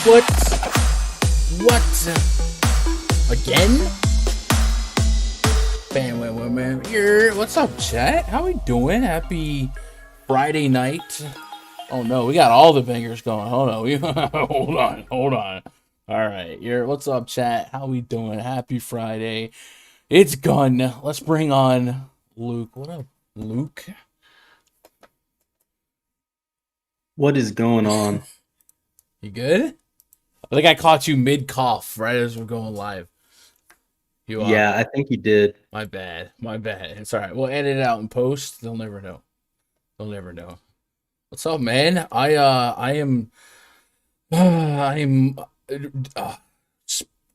What? Again? Man. What's up, chat? How we doing? Happy Friday night. Oh no, we got all the bangers going. Hold on. Hold on. All right, what's up, chat? How we doing? Happy Friday. It's Gun. Let's bring on Luke. What up, Luke? What is going on? You good? I think I caught you mid-cough right as we're going live. Yeah, I think you did. My bad. It's all right. We'll edit it out in post. They'll never know. What's up, man? I am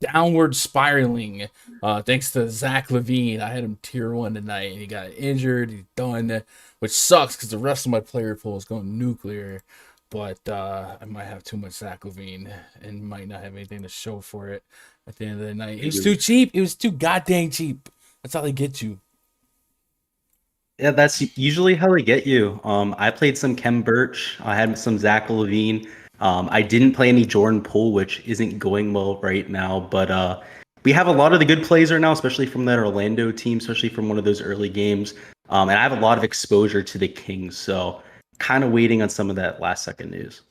downward spiraling. Thanks to Zach Levine. I had him tier 1 tonight, and he got injured. He's done, which sucks because the rest of my player pool is going nuclear. But I might have too much Zach Levine and might not have anything to show for it at the end of the night. It was too cheap. It was too goddamn cheap. That's how they get you. Yeah, that's usually how they get you. I played some Kem Birch. I had some Zach Levine. I didn't play any Jordan Poole, which isn't going well right now. But we have a lot of the good plays right now, especially from that Orlando team, especially from one of those early games. And I have a lot of exposure to the Kings, so kind of waiting on some of that last second news.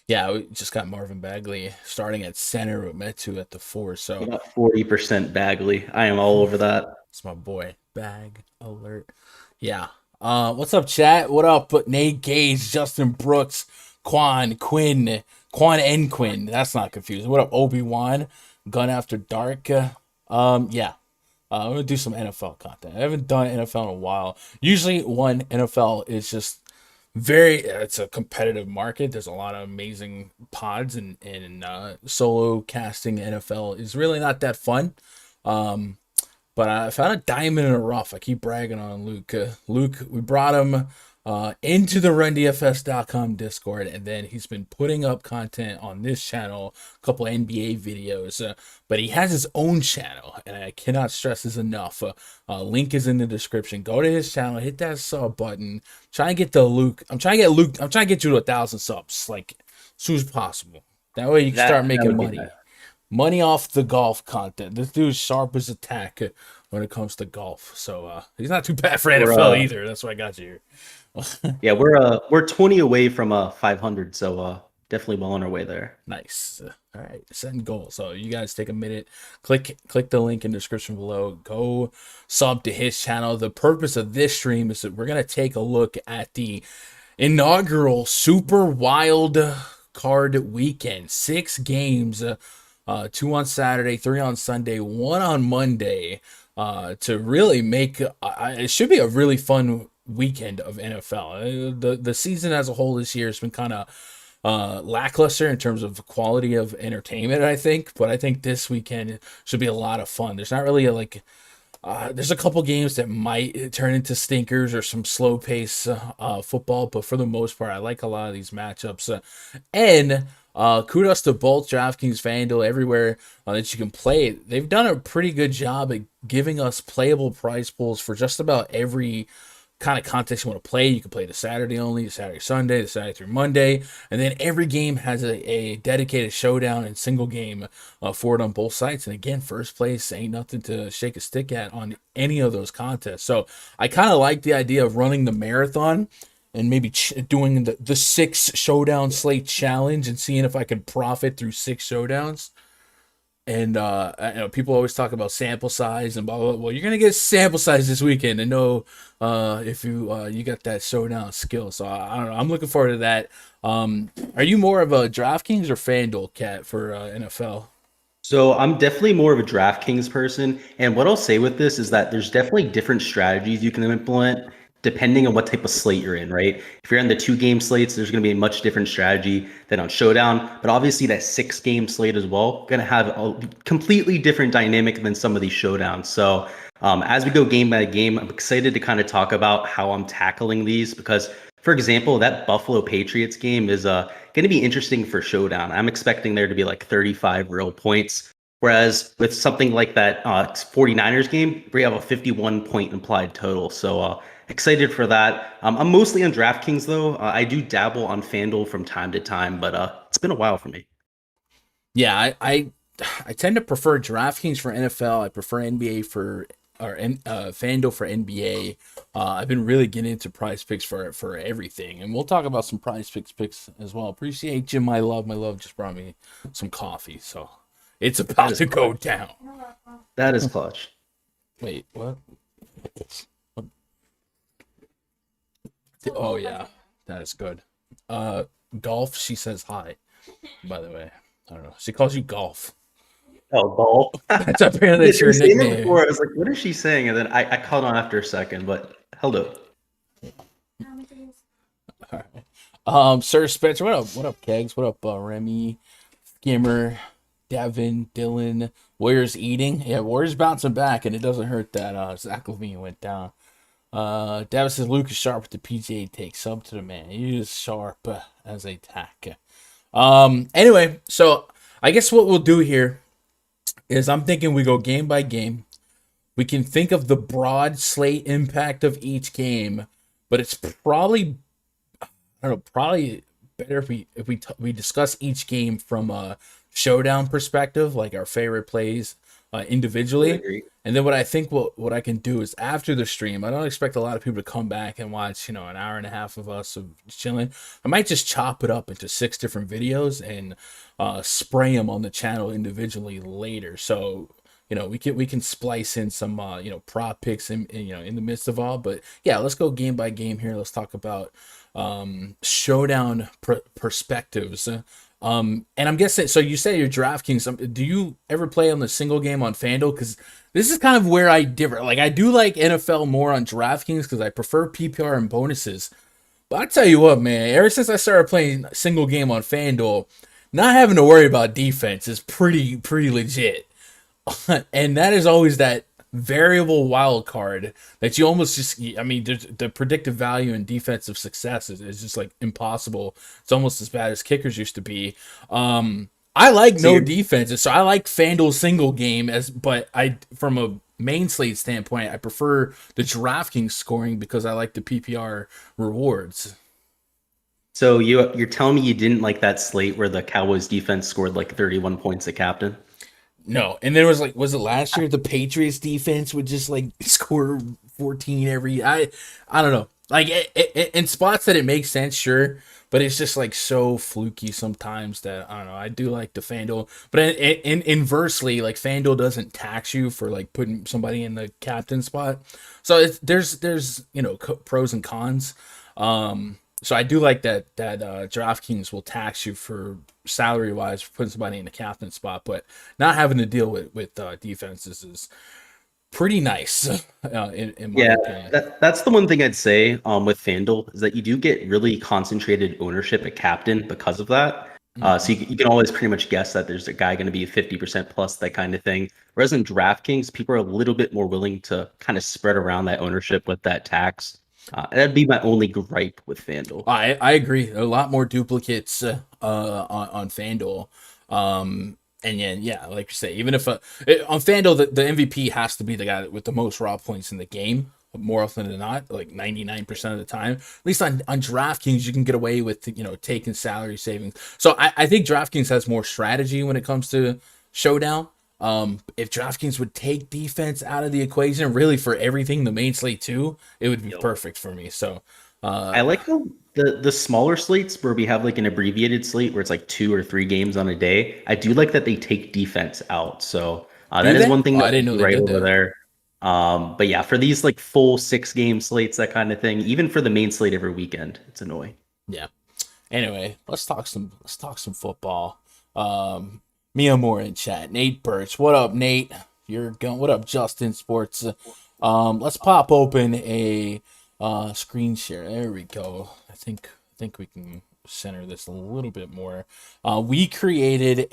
Yeah, we just got Marvin Bagley starting at center with Metu at the 4. So about 40% Bagley. I am all over that. It's my boy. Bag alert. Yeah. What's up, chat? What up? Nate Gage, Justin Brooks, Quan and Quinn. That's not confusing. What up, Obi-Wan? Gun After Dark. Yeah. I'm gonna do some NFL content. I haven't done NFL in a while. Usually one NFL is just it's a competitive market. There's a lot of amazing pods and solo casting NFL is really not that fun. But I found a diamond in the rough. I keep bragging on Luke. Luke, we brought him into the RunDFS.com Discord, and then he's been putting up content on this channel, a couple NBA videos, but he has his own channel, and I cannot stress this enough. Link is in the description. Go to his channel, hit that sub button. I'm trying to get you to 1,000 subs, like, as soon as possible. That way you can start making money. Money off the golf content. This dude's sharp as a tack when it comes to golf. So he's not too bad for NFL either. That's why I got you here. Yeah, we're 20 away from 500, so definitely well on our way there. Nice. All right, setting goals. So you guys take a minute, click the link in the description below. Go sub to his channel. The purpose of this stream is that we're gonna take a look at the inaugural Super Wild Card Weekend. 6 games. 2 on Saturday, 3 on Sunday, 1 on Monday, to really make it should be a really fun weekend of NFL. The season as a whole this year has been kind of lackluster in terms of quality of entertainment, I think, but I think this weekend should be a lot of fun. There's not really there's a couple games that might turn into stinkers or some slow pace football, but for the most part, I like a lot of these matchups. And kudos to both DraftKings, Fanduel, everywhere that you can play. They've done a pretty good job at giving us playable prize pools for just about every kind of context you want to play. You can play the Saturday only, the Saturday Sunday, the Saturday through Monday, and then every game has a dedicated showdown and single game for it on both sides. And again, first place ain't nothing to shake a stick at on any of those contests. So I kind of like the idea of running the marathon and maybe doing the 6 showdown slate challenge and seeing if I can profit through 6 showdowns. And people always talk about sample size and blah, blah, blah. Well, you're gonna get sample size this weekend and know if you got that showdown skill. So I don't know. I'm looking forward to that. Are you more of a DraftKings or FanDuel cat for NFL? So I'm definitely more of a DraftKings person. And what I'll say with this is that there's definitely different strategies you can implement depending on what type of slate you're in, right? If you're in the 2-game slates, there's going to be a much different strategy than on Showdown. But obviously that 6-game slate as well, going to have a completely different dynamic than some of these Showdowns. So as we go game by game, I'm excited to kind of talk about how I'm tackling these because, for example, that Buffalo Patriots game is going to be interesting for Showdown. I'm expecting there to be like 35 real points. Whereas with something like that 49ers game, we have a 51-point implied total. So excited for that. I'm mostly on DraftKings, though. I do dabble on FanDuel from time to time, but it's been a while for me. Yeah, I tend to prefer DraftKings for NFL. I prefer NBA for Fanduel for NBA. I've been really getting into Prize Picks for everything, and we'll talk about some Prize Picks as well. Appreciate Jim, my love. My love just brought me some coffee, so it's That about is to go clutch. down. That is clutch. Wait, what? Oh yeah, that is good. Golf. She says hi. By the way, I don't know. She calls you Golf. Oh, ball. That's apparently Yeah, that's she your was saying it nickname. before. I was like, what is she saying? And then I caught on after a second, but hello. All right. Sir Spencer, what up? What up, Kegs? What up, Remy, Skimmer, Devin, Dylan, Warriors eating? Yeah, Warriors bouncing back, and it doesn't hurt that Zach Levine went down. Davis says Lucas Sharp with the PGA take sub to the man. He is sharp as a tack. Anyway, so I guess what we'll do here is I'm thinking we go game by game. We can think of the broad slate impact of each game, but it's probably I don't know, probably better if we discuss each game from a showdown perspective, like our favorite plays I would individually. agree. And then what I think what I can do is after the stream, I don't expect a lot of people to come back and watch, an hour and a half of us of chilling. I might just chop it up into 6 different videos and spray them on the channel individually later. So we can splice in some prop picks in the midst of all. But yeah, let's go game by game here. Let's talk about showdown perspectives. And I'm guessing, so you say you're DraftKings. Do you ever play on the single game on FanDuel? Because this is kind of where I differ. Like, I do like NFL more on DraftKings because I prefer PPR and bonuses. But I tell you what, man, ever since I started playing single game on FanDuel, not having to worry about defense is pretty legit. And that is always that variable wild card that you almost just, I mean, the predictive value and defensive success is just like impossible. It's almost as bad as kickers used to be. I like So no you're defenses, so I like FanDuel single game but I, from a main slate standpoint, I prefer the DraftKings scoring because I like the PPR rewards. you're telling me you didn't like that slate where the Cowboys defense scored like 31 points a captain? No, and there was like, was it last year the Patriots defense would just like score 14 every? I don't know. Like in spots that it makes sense, sure, but it's just like so fluky sometimes that I don't know. I do like the FanDuel, but inversely, like FanDuel doesn't tax you for like putting somebody in the captain spot. So there's pros and cons. So I do like that DraftKings will tax you for salary wise for putting somebody in the captain spot, but not having to deal with defenses is pretty nice in my Yeah, opinion. that's the one thing I'd say with FanDuel is that you do get really concentrated ownership at captain because of that. So Mhm. you can always pretty much guess that there's a guy going to be 50% plus, that kind of thing. Whereas in DraftKings, people are a little bit more willing to kind of spread around that ownership with that tax. That'd be my only gripe with FanDuel. I agree. A lot more duplicates on FanDuel. And yeah, like you say, even if on FanDuel the MVP has to be the guy with the most raw points in the game more often than not, like 99% of the time. At least on DraftKings, you can get away with taking salary savings. So I think DraftKings has more strategy when it comes to showdown. If DraftKings would take defense out of the equation, really for everything, the main slate too, it would be Yep. perfect for me. So I like the smaller slates where we have like an abbreviated slate where it's like 2 or 3 games on a day. I do like that they take defense out. So do that is they? one thing Oh, that I didn't would know be they right did over that. there. But yeah, for these like full 6 game slates, that kind of thing, even for the main slate every weekend, it's annoying. Yeah. Anyway, let's talk some football. Mia Moore in chat. Nate Birch. What up, Nate? You're going. What up, Justin Sports? Let's pop open a screen share. There we go. I think we can center this a little bit more. We created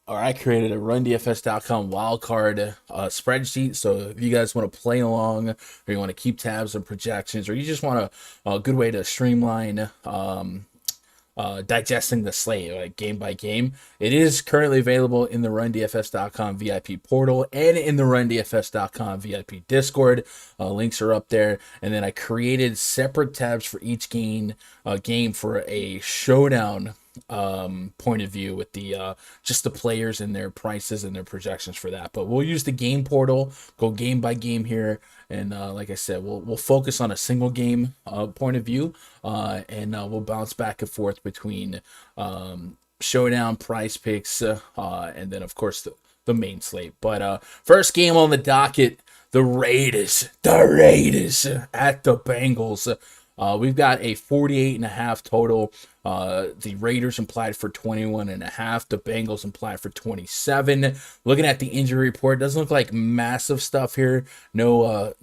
or I created a RunDFS.com wildcard spreadsheet. So if you guys want to play along, or you want to keep tabs on projections, or you just want a good way to streamline digesting the slate like game by game, it is currently available in the RunDFS.com VIP portal and in the RunDFS.com VIP Discord. Links are up there, and then I created separate tabs for each game for a showdown point of view with the just the players and their prices and their projections for that. But we'll use the game portal, go game by game here, and like I said, we'll focus on a single game point of view, and we'll bounce back and forth between Showdown, PrizePicks, and then of course the main slate. But first game on the docket, the Raiders at the Bengals. We've got a 48.5 total. The Raiders implied for 21.5. The Bengals implied for 27. Looking at the injury report, doesn't look like massive stuff here. No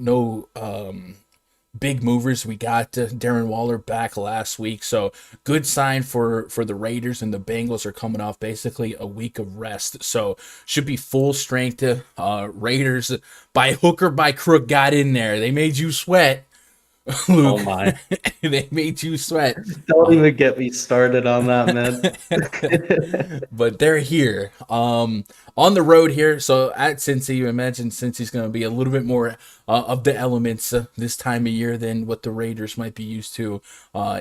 big movers. We got Darren Waller back last week, so good sign for the Raiders, and the Bengals are coming off basically a week of rest, so should be full strength. Raiders by hook or by crook got in there. They made you sweat. Luke. Oh my! They made you sweat. Don't even get me started on that, man. But they're here. On the road here. So at Cincy, you imagine Cincy's going to be a little bit more of the elements this time of year than what the Raiders might be used to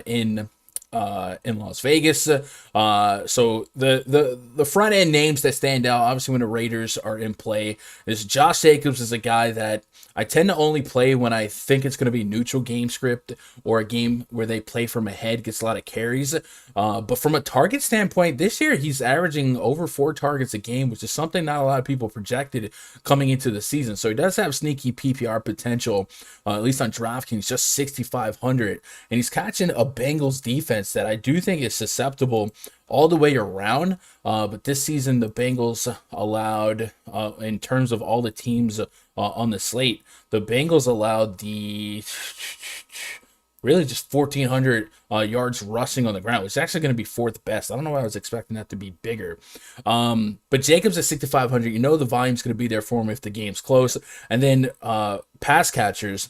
in Las Vegas. So the front end names that stand out, obviously when the Raiders are in play, is Josh Jacobs is a guy that I tend to only play when I think it's going to be neutral game script or a game where they play from ahead, gets a lot of carries. But from a target standpoint, this year he's averaging over 4 targets a game, which is something not a lot of people projected coming into the season. So he does have sneaky PPR potential, at least on DraftKings, just 6,500. And he's catching a Bengals defense that I do think is susceptible all the way around. But this season, the Bengals allowed, in terms of all the teams on the slate, the Bengals allowed really just 1,400 yards rushing on the ground, which is actually going to be 4th best. I don't know why I was expecting that to be bigger. But Jacobs at 6,500, you know the volume's going to be there for him if the game's close. And then pass catchers,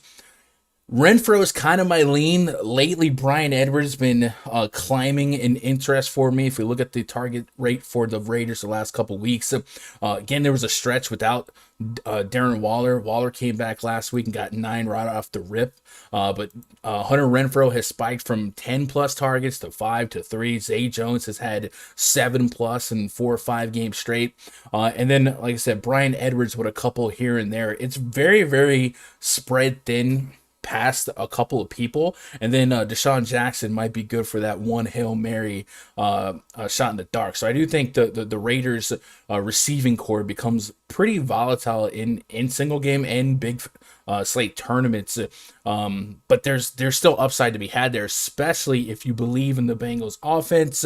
Renfro is kind of my lean. Lately, Bryan Edwards has been climbing in interest for me. If we look at the target rate for the Raiders the last couple weeks, again, there was a stretch without Darren Waller. Waller came back last week and got 9 right off the rip. But Hunter Renfro has spiked from 10 plus targets to 5 to 3. Zay Jones has had 7 plus in 4 or 5 games straight. And then, like I said, Bryan Edwards with a couple here and there. It's very, very spread thin past a couple of people, and then Deshaun Jackson might be good for that one Hail Mary shot in the dark. So I do think the Raiders receiving core becomes pretty volatile in single game and big slate tournaments, but there's still upside to be had there, especially if you believe in the Bengals offense,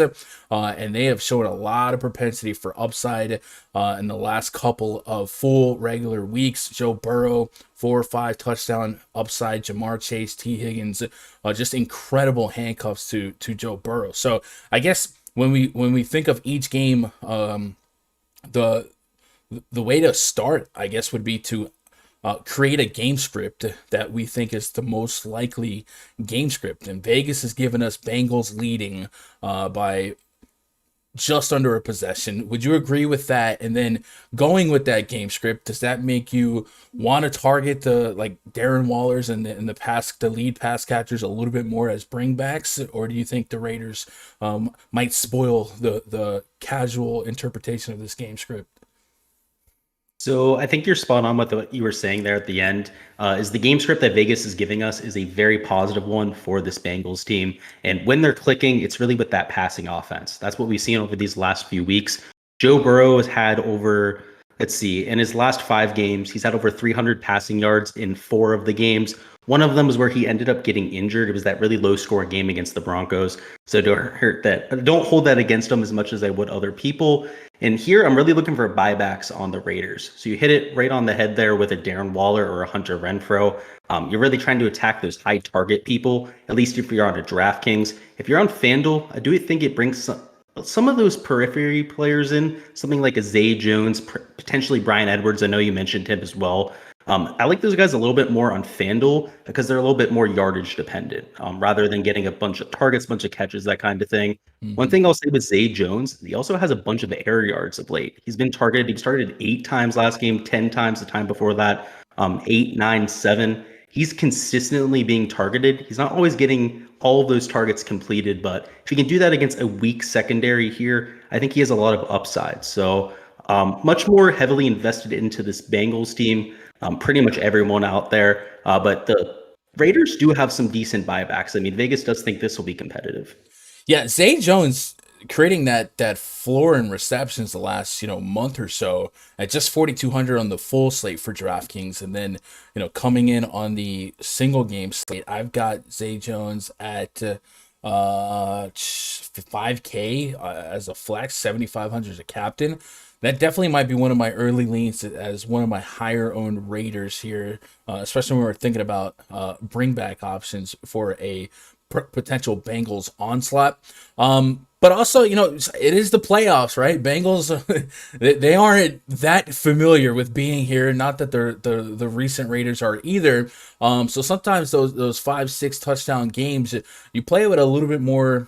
and they have shown a lot of propensity for upside in the last couple of full regular weeks. Joe Burrow, 4 or 5 touchdown upside. Jamar Chase, T. Higgins, just incredible handcuffs to Joe Burrow. So I guess when we think of each game, the way to start, I guess, would be to create a game script that we think is the most likely game script. And Vegas has given us Bengals leading by just under a possession. Would you agree with that? And then going with that game script, does that make you want to target the Darren Wallers and the lead pass catchers a little bit more as bringbacks, or do you think the Raiders might spoil the casual interpretation of this game script? So I think you're spot on with what you were saying there at the end. Is the game script that Vegas is giving us is a very positive one for this Bengals team. And when they're clicking, it's really with that passing offense. That's what we've seen over these last few weeks. Joe Burrow has had over, in his last 5 games, he's had over 300 passing yards in 4 of the games. One of them was where he ended up getting injured. It was that really low scoring game against the Broncos. So don't hold that against him as much as I would other people. And here I'm really looking for buybacks on the Raiders. So you hit it right on the head there with a Darren Waller or a Hunter Renfro. You're really trying to attack those high target people, at least if you're on a DraftKings. If you're on Fanduel, I do think it brings some of those periphery players in, something like a Zay Jones, potentially Bryan Edwards. I know you mentioned him as well. I like those guys a little bit more on Fanduel because they're a little bit more yardage dependent, rather than getting a bunch of targets, bunch of catches, that kind of thing. Mm-hmm. One thing I'll say with Zay Jones, he also has a bunch of air yards of late. He's been targeted. He started 8 times last game, 10 times the time before that, 8, 9, 7. he's consistently being targeted. He's not always getting all of those targets completed, but if he can do that against a weak secondary here, I think he has a lot of upside. So much more heavily invested into this Bengals team. Pretty much everyone out there, but the Raiders do have some decent buybacks. I mean, Vegas does think this will be competitive. Yeah, Zay Jones creating that floor in receptions the last month or so at just 4,200 on the full slate for DraftKings, and then coming in on the single game slate, I've got Zay Jones at 5K as a flex, 7,500 as a captain. That definitely might be one of my early leans as one of my higher owned Raiders here, especially when we're thinking about bring back options for a potential Bengals onslaught. But also, it is the playoffs, right? Bengals, they aren't that familiar with being here. Not that the recent Raiders are either. So sometimes those 5-6 touchdown games, you play with a little bit more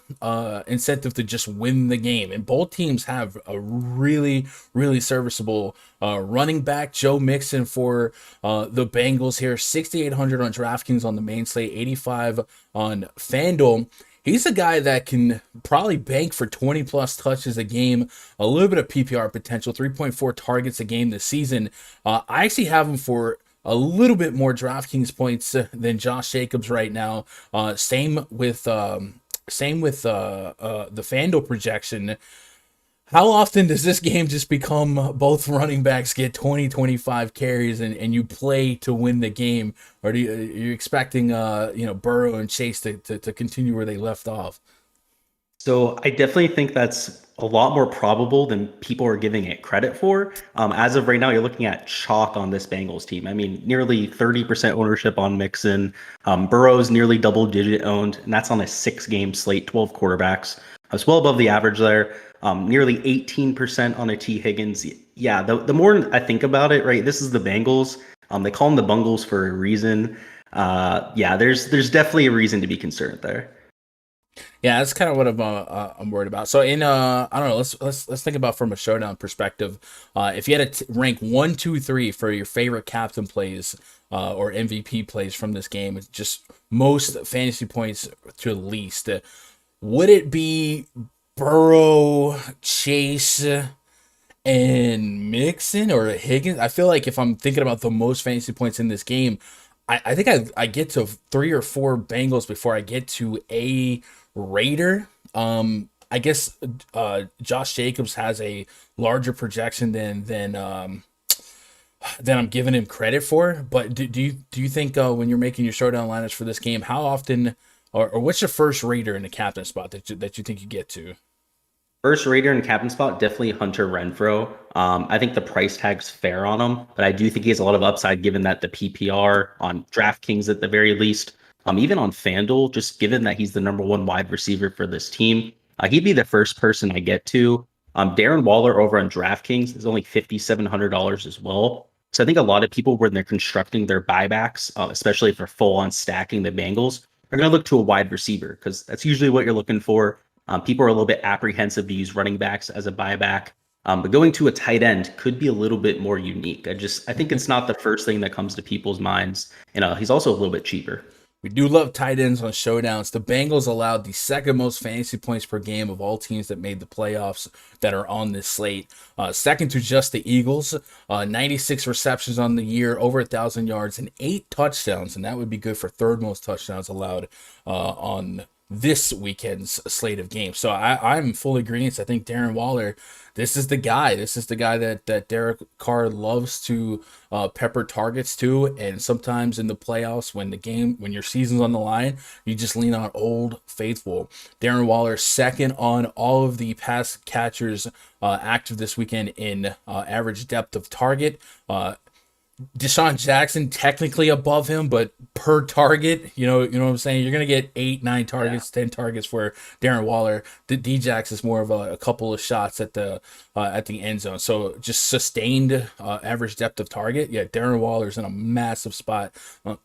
incentive to just win the game. And both teams have a really, really serviceable running back. Joe Mixon for the Bengals here, 6,800 on DraftKings on the main slate, 85 on Fanduel. He's a guy that can probably bank for 20 plus touches a game, a little bit of PPR potential, 3.4 targets a game this season. I actually have him for a little bit more DraftKings points than Josh Jacobs right now. Same with the FanDuel projection. How often does this game just become both running backs get 20, 25 carries and you play to win the game? Or are you expecting, Burrow and Chase to continue where they left off? So I definitely think that's a lot more probable than people are giving it credit for. As of right now, you're looking at chalk on this Bengals team. I mean, nearly 30% ownership on Mixon. Burrow's nearly double-digit owned, and that's on a 6-game slate, 12 quarterbacks. That's well above the average there. Nearly 18% on a T. Higgins. Yeah, the more I think about it, right, this is the Bengals. They call them the Bungles for a reason. Yeah, there's definitely a reason to be concerned there. Yeah, that's kind of what I'm worried about. So I don't know. Let's think about from a showdown perspective. If you had to rank 1, 2, 3 for your favorite captain plays or MVP plays from this game, just most fantasy points to least, would it be Burrow, Chase, and Mixon or Higgins? I feel like if I'm thinking about the most fantasy points in this game, I think I get to 3 or 4 Bengals before I get to a Raider. I guess Josh Jacobs has a larger projection than I'm giving him credit for. But do you think when you're making your showdown lineups for this game, how often or what's your first Raider in the captain spot that you think you get to? First Raider and captain spot, definitely Hunter Renfro. I think the price tag's fair on him, but I do think he has a lot of upside given that the PPR on DraftKings at the very least, even on FanDuel, just given that he's the number one wide receiver for this team, he'd be the first person I get to. Darren Waller over on DraftKings is only $5,700 as well. So I think a lot of people, when they're constructing their buybacks, especially if they're full on stacking the Bengals, are going to look to a wide receiver because that's usually what you're looking for. People are a little bit apprehensive to use running backs as a buyback, but going to a tight end could be a little bit more unique. I think it's not the first thing that comes to people's minds, and he's also a little bit cheaper. We do love tight ends on showdowns. The Bengals allowed the second most fantasy points per game of all teams that made the playoffs that are on this slate. Second to just the Eagles, 96 receptions on the year, over 1,000 yards, and 8 touchdowns. And that would be good for third most touchdowns allowed on this weekend's slate of games. So I'm full agreement. I think Darren Waller, this is the guy. This is the guy that Derek Carr loves to pepper targets to. And sometimes in the playoffs, when your season's on the line, you just lean on old faithful. Darren Waller second on all of the pass catchers active this weekend in average depth of target. Deshaun Jackson technically above him, but per target, you know what I'm saying? You're going to get 8, 9 targets, 10 targets for Darren Waller. The D-Jax is more of a couple of shots at the end zone. So just sustained average depth of target. Yeah, Darren Waller's in a massive spot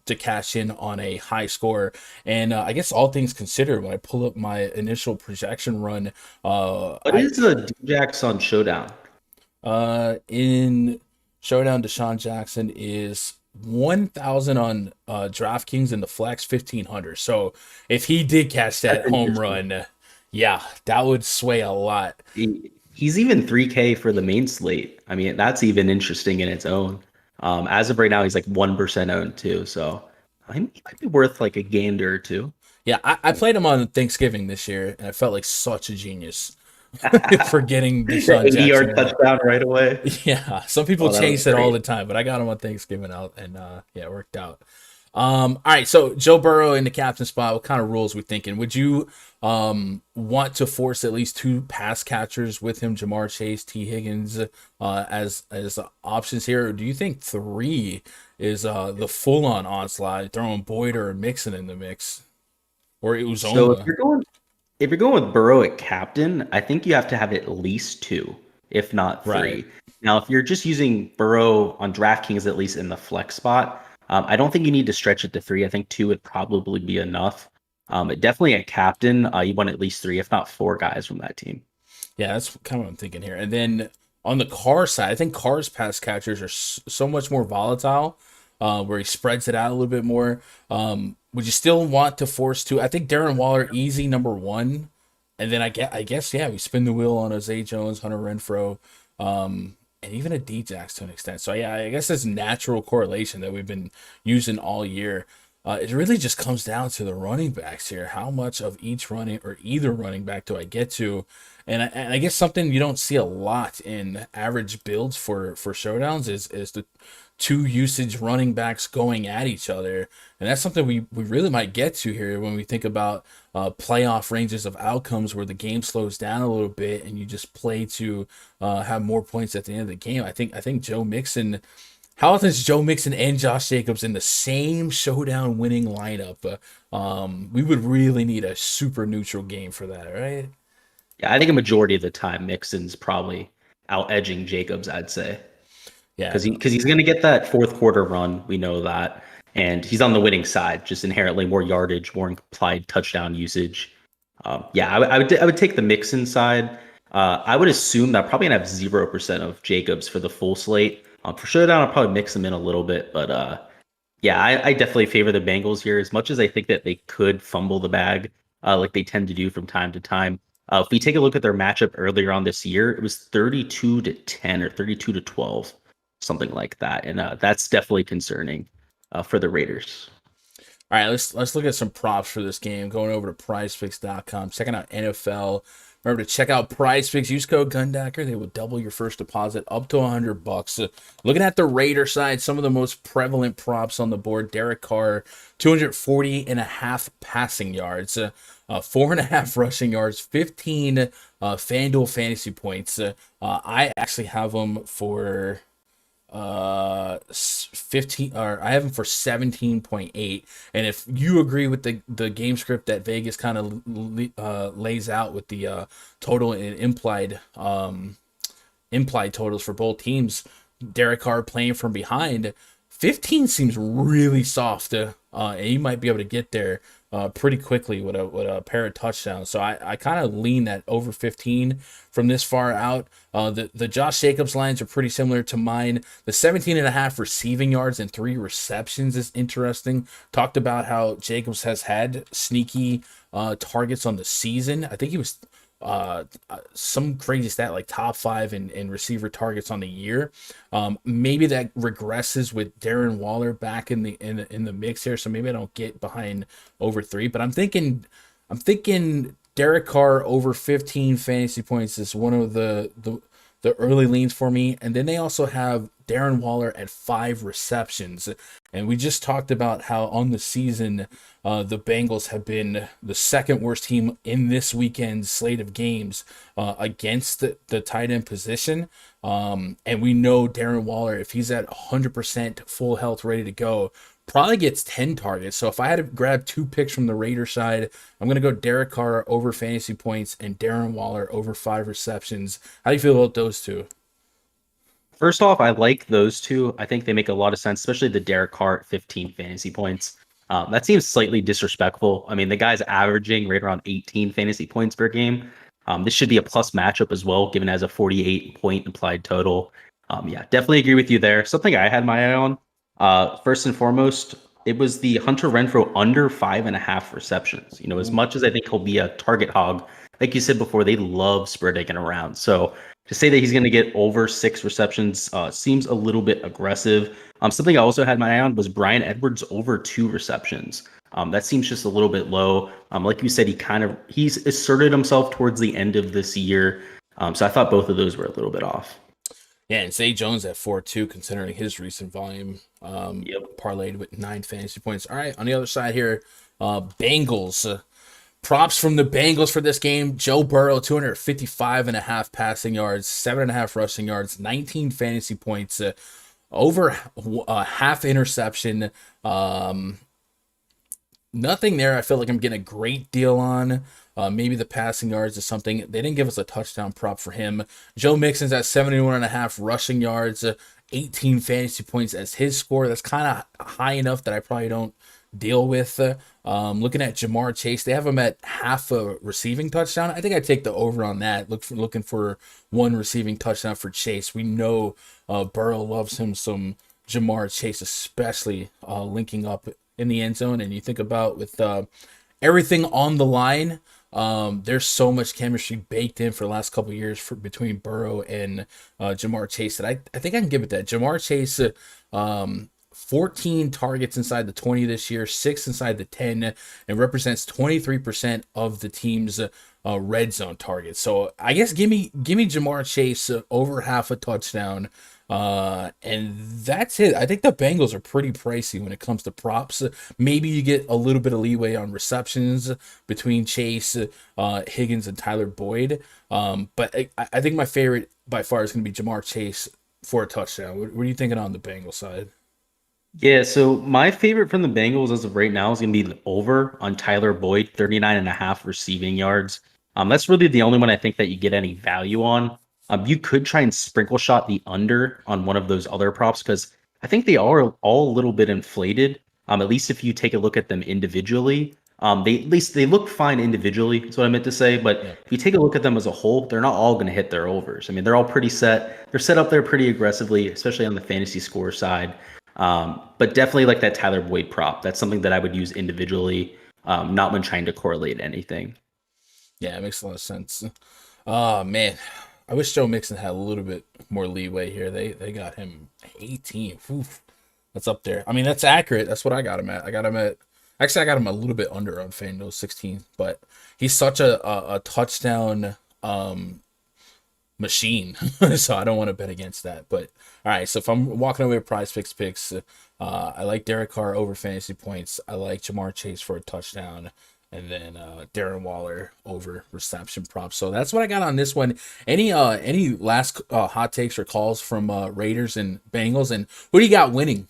to cash in on a high score. And I guess all things considered, when I pull up my initial projection run, What is a D-Jax on Showdown? in Showdown, Deshaun Jackson is 1,000 on DraftKings and the flex 1,500. So if he did catch That's that home interesting. run, yeah, that would sway a lot. He's even 3K for the main slate. I mean, that's even interesting in its own. As of right now, he's like 1% owned too. So he might be worth like a gander or two. Yeah, I played him on Thanksgiving this year, and I felt like such a genius for getting The Deshaun 80-yard Jackson in. touchdown right away. Yeah, some people Oh, that was chase it all great. the time, but I got him on Thanksgiving out, and yeah, it worked out. All right, so Joe Burrow in the captain spot. What kind of rules we thinking? Would you want to force at least two pass catchers with him, Jamar Chase, T Higgins, as options here, or do you think three is the full on onslaught, throwing Boyd or Mixon in the mix, or So Uzoma? if you're going with Burrow at captain, I think you have to have at least two, if not Right. three. Now, if you're just using Burrow on DraftKings, at least in the flex spot, I don't think you need to stretch it to three. I think two would probably be enough. Definitely at captain, you want at least three, if not four guys from that team. Yeah, that's kind of what I'm thinking here. And then on the Carr side, I think Carr's pass catchers are so much more volatile, where he spreads it out a little bit more. Would you still want to force two? I think Darren Waller easy number one, and then I guess yeah, we spin the wheel on a Zay Jones, Hunter Renfro, and even a Djax to an extent. So yeah, I guess it's natural correlation that we've been using all year. It really just comes down to the running backs here. How much of each running or either running back do I get to? And I guess something you don't see a lot in average builds for showdowns is the two usage running backs going at each other, and that's something we really might get to here when we think about playoff ranges of outcomes where the game slows down a little bit and you just play to have more points at the end of the game. I think Joe Mixon. How often is Joe Mixon and Josh Jacobs in the same showdown winning lineup? We would really need a super neutral game for that, right? Yeah, I think a majority of the time, Mixon's probably out edging Jacobs, I'd say. Yeah, Because he's going to get that fourth quarter run. We know that, and he's on the winning side, just inherently more yardage, more implied touchdown usage. Yeah, I would take the Mixon side. I would assume that I'm probably gonna have 0% of Jacobs for the full slate. For showdown, I'll probably mix them in a little bit, but yeah, I definitely favor the Bengals here as much as I think that they could fumble the bag, like they tend to do from time to time. If we take a look at their matchup earlier on this year, it was 32-10 or 32-12, something like that, and that's definitely concerning for the Raiders. all right, let's look at some props for this game. Going over to prizepicks.com, checking out NFL. Remember to check out PrizePicks. Use code Gundacker. They will double your first deposit up to $100. Looking at the Raider side, some of the most prevalent props on the board. Derek Carr, 240 and a half passing yards, 4.5 rushing yards, 15 Fanduel fantasy points. I actually have them for 15, or I have him for 17.8. And if you agree with the game script that Vegas kind of lays out with the total and implied totals for both teams, Derek Carr playing from behind, 15 seems really soft, and he might be able to get there pretty quickly with a pair of touchdowns. So I kind of lean that over 15 from this far out. The Josh Jacobs lines are pretty similar to mine. The 17 and a half receiving yards and 3 receptions is interesting. Talked about how Jacobs has had sneaky targets on the season. I think he was some crazy stat like top 5 in receiver targets on the year. Maybe that regresses with Darren Waller back in the mix here, so maybe I don't get behind over 3, but I'm thinking Derek Carr over 15 fantasy points is one of the early leans for me. And then they also have Darren Waller at 5 receptions. And we just talked about how on the season, the Bengals have been the second worst team in this weekend's slate of games against the tight end position. And we know Darren Waller, if he's at 100% full health, ready to go, probably gets 10 targets. So if I had to grab 2 picks from the Raider side, I'm going to go Derek Carr over fantasy points and Darren Waller over 5 receptions. How do you feel about those two? First off, I like those two. I think they make a lot of sense, especially the Derek Carr at 15 fantasy points. That seems slightly disrespectful. I mean, the guy's averaging right around 18 fantasy points per game. This should be a plus matchup as well, given as a 48 point implied total. Yeah, definitely agree with you there. Something I had my eye on. First and foremost, it was the Hunter Renfrow under 5.5 receptions. As Ooh. much as I think he'll be a target hog, like you said before, they love spreading it around. So to say that he's going to get over 6 receptions seems a little bit aggressive. Something I also had my eye on was Bryan Edwards over 2 receptions. That seems just a little bit low. Like you said, he's asserted himself towards the end of this year. So I thought both of those were a little bit off. Yeah, and Zay Jones at 4-2, considering his recent volume, Yep. parlayed with 9 fantasy points. All right, on the other side here, Bengals. Props from the Bengals for this game. Joe Burrow, 255.5 passing yards, 7.5 rushing yards, 19 fantasy points, over half interception. Nothing there I feel like I'm getting a great deal on. Maybe the passing yards is something. They didn't give us a touchdown prop for him. Joe Mixon's at 71.5 rushing yards, 18 fantasy points as his score. That's kind of high enough that I probably don't deal with. Looking at Jamar Chase, they have him at half a receiving touchdown. I think I'd take the over on that. Looking for 1 receiving touchdown for Chase. We know Burrow loves him some Jamar Chase, especially linking up in the end zone. And you think about with everything on the line, there's so much chemistry baked in for the last couple of years between Burrow and Jamar Chase that I think I can give it that. Jamar Chase, 14 targets inside the 20 this year, 6 inside the 10, and represents 23% of the team's red zone targets. So I guess give me Jamar Chase over half a touchdown. And that's it. I think the Bengals are pretty pricey when it comes to props. Maybe you get a little bit of leeway on receptions between Chase, Higgins, and Tyler Boyd. But I think my favorite by far is going to be Jamar Chase for a touchdown. What are you thinking on the Bengals side? Yeah, so my favorite from the Bengals as of right now is going to be the over on Tyler Boyd, 39.5 receiving yards. That's really the only one I think that you get any value on. You could try and sprinkle shot the under on one of those other props because I think they are all a little bit inflated. At least if you take a look at them individually, they look fine individually. Is what I meant to say. But Yeah. if you take a look at them as a whole, they're not all going to hit their overs. I mean, they're all pretty set. They're set up there pretty aggressively, especially on the fantasy score side. But definitely like that Tyler Boyd prop. That's something that I would use individually, not when trying to correlate anything. Yeah, it makes a lot of sense. Oh man, I wish Joe Mixon had a little bit more leeway here. They got him 18. Oof. That's up there. I mean, that's accurate. That's what I got him at. I got him a little bit under on Fanduel, 16. But he's such a touchdown machine, so I don't want to bet against that. But all right, so if I'm walking away with PrizePicks picks, I like Derek Carr over fantasy points. I like Jamar Chase for a touchdown. And then Darren Waller over reception props. So that's what I got on this one. Any last hot takes or calls from Raiders and Bengals? And who do you got winning?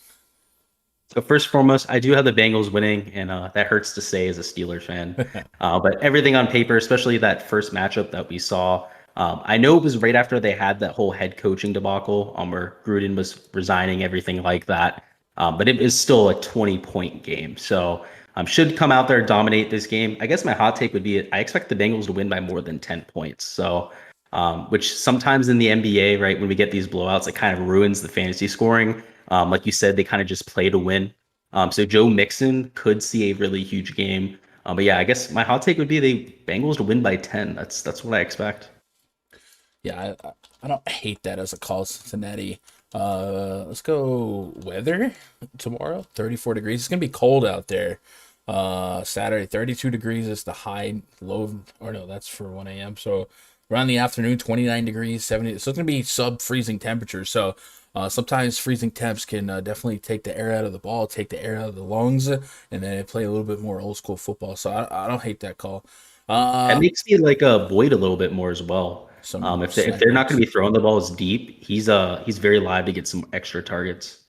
So first and foremost, I do have the Bengals winning, and that hurts to say as a Steelers fan. But everything on paper, especially that first matchup that we saw, I know it was right after they had that whole head coaching debacle, where Gruden was resigning, everything like that. But it is still a 20-point game, so should come out there and dominate this game. I guess my hot take would be I expect the Bengals to win by more than 10 points. So, which sometimes in the NBA, right, when we get these blowouts, it kind of ruins the fantasy scoring. Like you said, they kind of just play to win. So Joe Mixon could see a really huge game. But yeah, I guess my hot take would be the Bengals to win by 10. That's what I expect. Yeah, I don't hate that as a call, Cincinnati. Let's go weather tomorrow. 34 degrees. It's gonna be cold out there. Saturday, 32 degrees is the high. Low, or no, that's for 1 a.m. So around the afternoon, 29 degrees, 70. So it's gonna be sub-freezing temperatures. So sometimes freezing temps can definitely take the air out of the ball, take the air out of the lungs, and then play a little bit more old school football. So I don't hate that call. That makes me like Boyd a little bit more as well. Some If they're not going to be throwing the balls deep, he's very live to get some extra targets.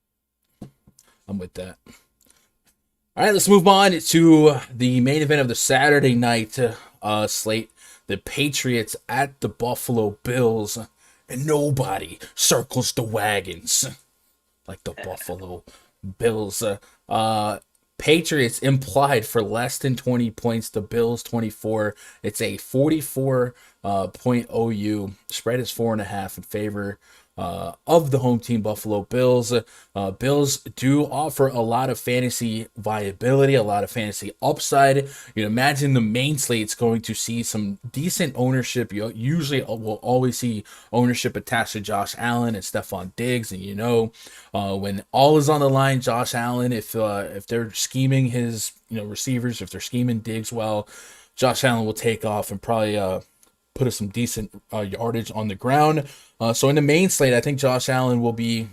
I'm with that. All right, let's move on to the main event of the Saturday night slate. The Patriots at the Buffalo Bills, and nobody circles the wagons like the Buffalo Bills. Patriots implied for less than 20 points. The Bills 24. It's a 44 point OU. Spread is 4.5 in favor of the home team Buffalo Bills. Bills do offer a lot of fantasy viability, a lot of fantasy upside. You imagine the main slate's going to see some decent ownership. You usually will always see ownership attached to Josh Allen and Stephon Diggs, and when all is on the line, Josh Allen, if they're scheming his receivers, if they're scheming Diggs well, Josh Allen will take off and probably put us some decent yardage on the ground. So in the main slate, I think Josh Allen will be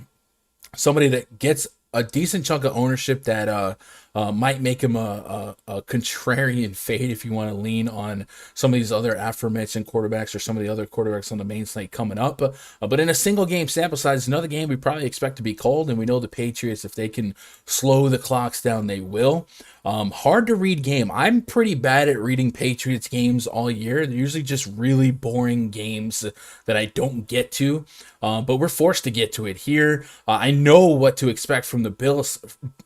somebody that gets a decent chunk of ownership that might make him a contrarian fade if you want to lean on some of these other aforementioned quarterbacks or some of the other quarterbacks on the main slate coming up. But in a single game sample size, another game we probably expect to be cold, and we know the Patriots, if they can slow the clocks down, they will. Hard to read game. I'm pretty bad at reading Patriots games all year. They're usually just really boring games that I don't get to, but we're forced to get to it here. I know what to expect from the Bills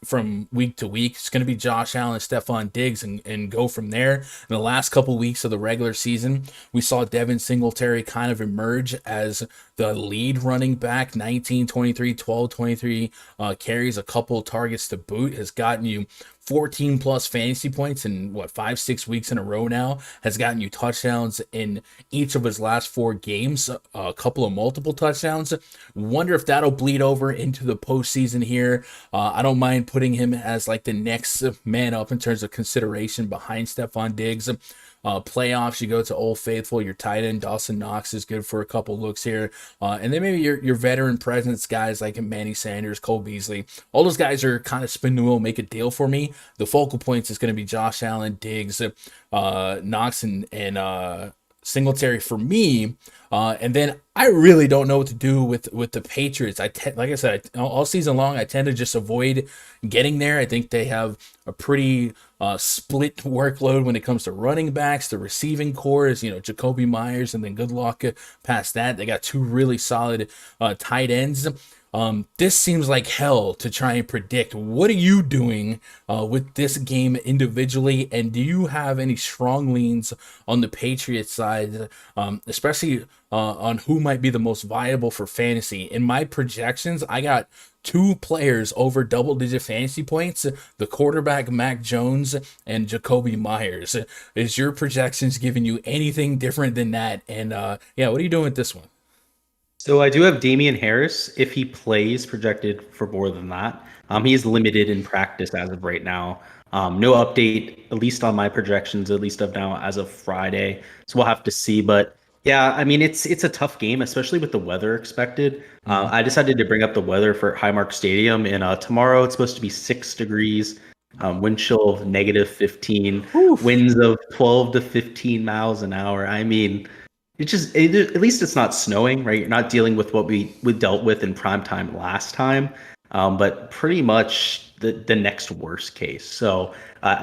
from week to week. It's going to be Josh Allen and Stephon Diggs and go from there. In the last couple weeks of the regular season, we saw Devin Singletary kind of emerge as the lead running back. 19, 23, 12, 23 carries, a couple targets to boot, has gotten you 14 plus fantasy points in 5-6 weeks in a row now, has gotten you touchdowns in each of his last 4 games, a couple of multiple touchdowns. Wonder if that'll bleed over into the postseason here. I don't mind putting him as like the next man up in terms of consideration behind Stephon Diggs. Playoffs, you go to Old Faithful, your tight end Dawson Knox is good for a couple looks here, and then maybe your veteran presence guys like Manny Sanders, Cole Beasley, all those guys are kind of spin the wheel, make a deal for me. The focal points is going to be Josh Allen, Diggs, Knox, and Singletary for me, and then I really don't know what to do with the Patriots. Like I said, all season long, I tend to just avoid getting there. I think they have a pretty split workload when it comes to running backs. The receiving core is Jacoby Myers, and then good luck past that. They got 2 really solid tight ends. This seems like hell to try and predict. What are you doing with this game individually? And do you have any strong leans on the Patriots side, especially on who might be the most viable for fantasy? In my projections, I got 2 players over double-digit fantasy points, the quarterback Mac Jones and Jacoby Myers. Is your projections giving you anything different than that? And what are you doing with this one? So I do have Damian Harris, if he plays, projected for more than that. He is limited in practice as of right now. No update, at least on my projections, at least of now as of Friday. So we'll have to see. But yeah, I mean, it's a tough game, especially with the weather expected. I decided to bring up the weather for Highmark Stadium, and tomorrow it's supposed to be 6 degrees, wind chill of -15, Oof. winds of 12 to 15 miles an hour. I mean, at least it's not snowing, right? You're not dealing with what we dealt with in prime time last time, but pretty much the next worst case. So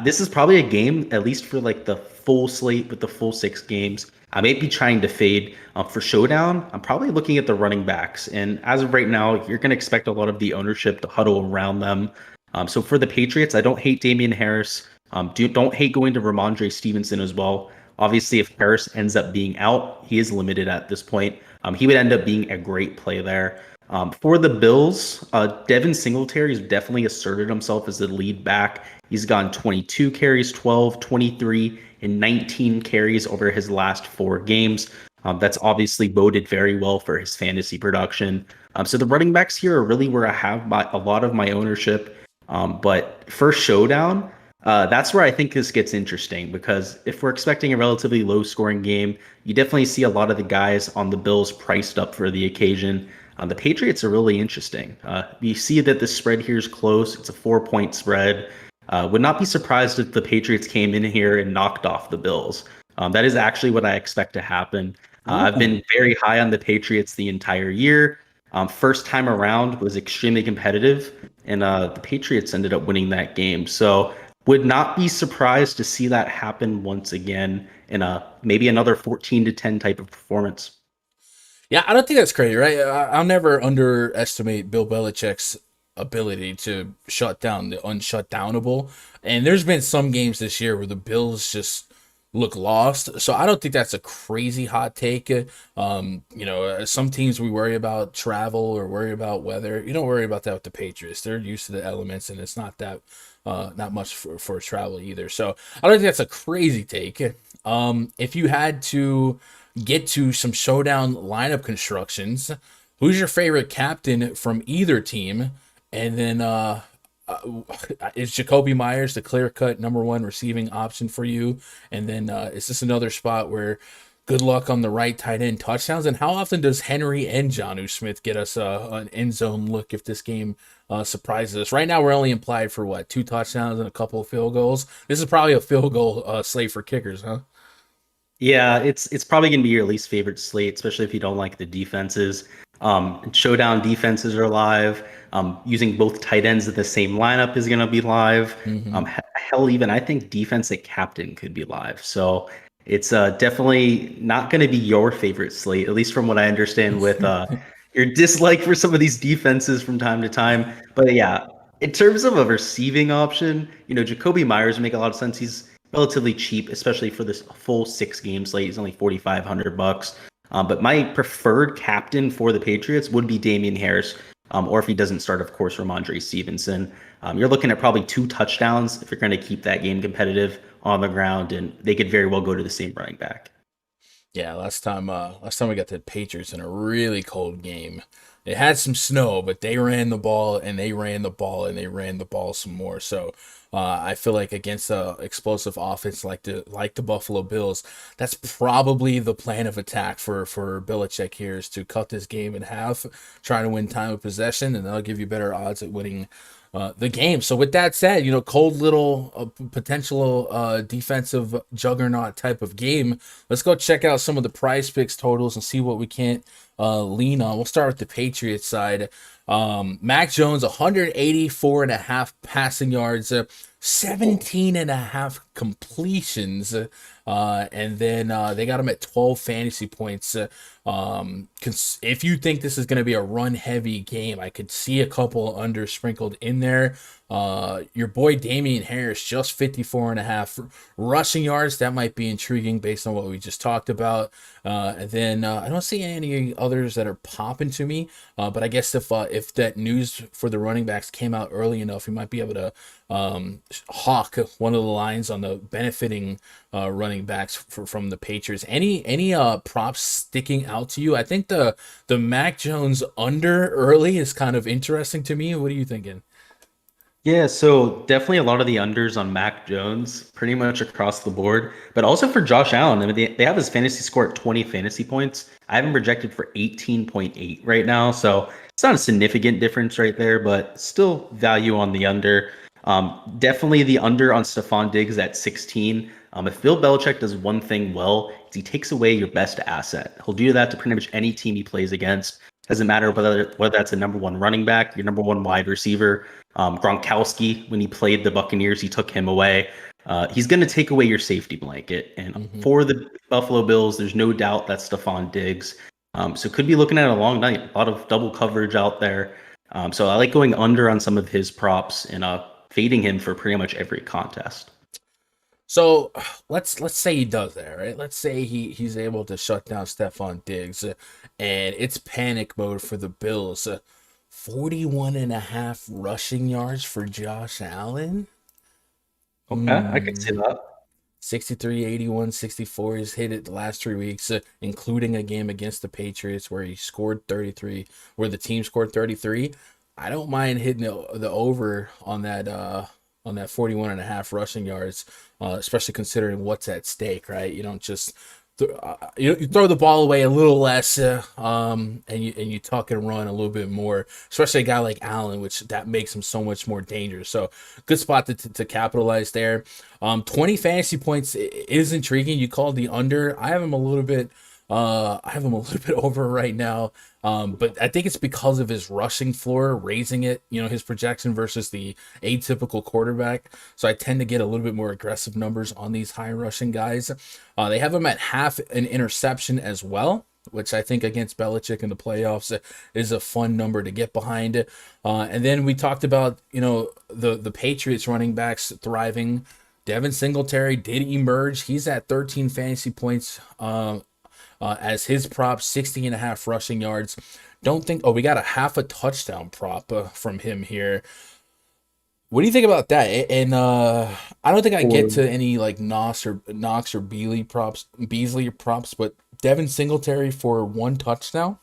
this is probably a game, at least for like the full slate with the full 6 games. I may be trying to fade for showdown. I'm probably looking at the running backs, and as of right now, you're going to expect a lot of the ownership to huddle around them. So for the Patriots, I don't hate Damian Harris. Don't hate going to Ramondre Stevenson as well. Obviously, if Harris ends up being out, he is limited at this point. He would end up being a great play there. For the Bills, Devin Singletary has definitely asserted himself as the lead back. He's gone 22 carries, 12, 23, and 19 carries over his last 4 games. That's obviously boded very well for his fantasy production. So the running backs here are really where I have a lot of my ownership. But for showdown, that's where I think this gets interesting, because if we're expecting a relatively low scoring game, you definitely see a lot of the guys on the Bills priced up for the occasion. The Patriots are really interesting. You see that the spread here is close. It's a 4-point spread. Would not be surprised if the Patriots came in here and knocked off the Bills. That is actually what I expect to happen. I've been very high on the Patriots the entire year. First time around was extremely competitive, and the Patriots ended up winning that game. So would not be surprised to see that happen once again in maybe another 14-10 type of performance. Yeah, I don't think that's crazy, right? I'll never underestimate Bill Belichick's ability to shut down the unshutdownable. And there's been some games this year where the Bills just look lost. So I don't think that's a crazy hot take. Some teams we worry about travel or worry about weather. You don't worry about that with the Patriots. They're used to the elements, and it's not that not much for travel either. So I don't think that's a crazy take. If you had to get to some showdown lineup constructions, who's your favorite captain from either team? And then is Jacoby Myers the clear-cut number one receiving option for you? And then is this another spot where good luck on the right tight end touchdowns? And how often does Henry and Jonnu Smith get us an end zone look if this game surprises us? Right now, we're only implied for what, 2 touchdowns and a couple of field goals. This is probably a field goal slate for kickers, huh? Yeah, it's probably going to be your least favorite slate, especially if you don't like the defenses. Showdown defenses are live. Using both tight ends in the same lineup is going to be live. Mm-hmm. Hell, even I think defense at captain could be live. So it's definitely not going to be your favorite slate, at least from what I understand with your dislike for some of these defenses from time to time. But yeah, in terms of a receiving option, Jacoby Myers would make a lot of sense. He's relatively cheap, especially for this full 6-game slate. He's only $4,500. But my preferred captain for the Patriots would be Damian Harris, or if he doesn't start, of course, Ramondre Stevenson. You're looking at probably 2 touchdowns if you're going to keep that game competitive on the ground, and they could very well go to the same running back. Yeah, last time we got the Patriots in a really cold game. It had some snow, but they ran the ball and they ran the ball and they ran the ball some more. So I feel like against a explosive offense like the Buffalo Bills, that's probably the plan of attack for Belichick here, is to cut this game in half, try to win time of possession, and that'll give you better odds at winning the game. So with that said, cold little potential defensive juggernaut type of game. Let's go check out some of the PrizePicks totals and see what we can't lean on. We'll start with the Patriots side. Mac Jones, 184.5 passing yards, 17.5 completions, and then they got him at 12 fantasy points. If you think this is going to be a run-heavy game, I could see a couple under sprinkled in there. Your boy Damian Harris, just 54.5 rushing yards. That might be intriguing based on what we just talked about. And then I don't see any others that are popping to me. But I guess if that news for the running backs came out early enough, we might be able to hawk one of the lines on the benefiting running backs from the Patriots. Any props sticking out to you? I think the Mac Jones under early is kind of interesting to me. What are you thinking? Yeah, so definitely a lot of the unders on Mac Jones, pretty much across the board, but also for Josh Allen. I mean, they have his fantasy score at 20 fantasy points. I have him projected for 18.8 right now, so it's not a significant difference right there, but still value on the under. Definitely the under on Stephon Diggs at 16. If Bill Belichick does one thing well, is he takes away your best asset. He'll do that to pretty much any team he plays against. Doesn't matter whether that's a number one running back, your number one wide receiver. Gronkowski, when he played the Buccaneers, he took him away. He's going to take away your safety blanket. And for the Buffalo Bills, there's no doubt that's Stephon Diggs. So could be looking at a long night, a lot of double coverage out there. So I like going under on some of his props and fading him for pretty much every contest. So let's say he does that, right? Let's say he's able to shut down Stephon Diggs, and it's panic mode for the Bills. 41.5 rushing yards for Josh Allen. Okay, I can see that. 63, 81, 64. He's hit it the last 3 weeks, including a game against the Patriots where he scored 33, where the team scored 33. I don't mind hitting the over on that 41.5 rushing yards, especially considering what's at stake, right? You don't just you throw the ball away a little less, and you tuck and run a little bit more, especially a guy like Allen, which that makes him so much more dangerous. So good spot to capitalize there. 20 fantasy points is intriguing. You called the under. I have him a little bit over right now. But I think it's because of his rushing floor, raising it, his projection versus the atypical quarterback. So I tend to get a little bit more aggressive numbers on these high rushing guys. They have him at half an interception as well, which I think against Belichick in the playoffs is a fun number to get behind. And then we talked about, the Patriots running backs thriving. Devin Singletary did emerge. He's at 13 fantasy points as his prop, 60.5 rushing yards. Don't think, we got a half a touchdown prop from him here. What do you think about that? And I don't think I get to any like Knox or Beasley props, but Devin Singletary for 1 touchdown.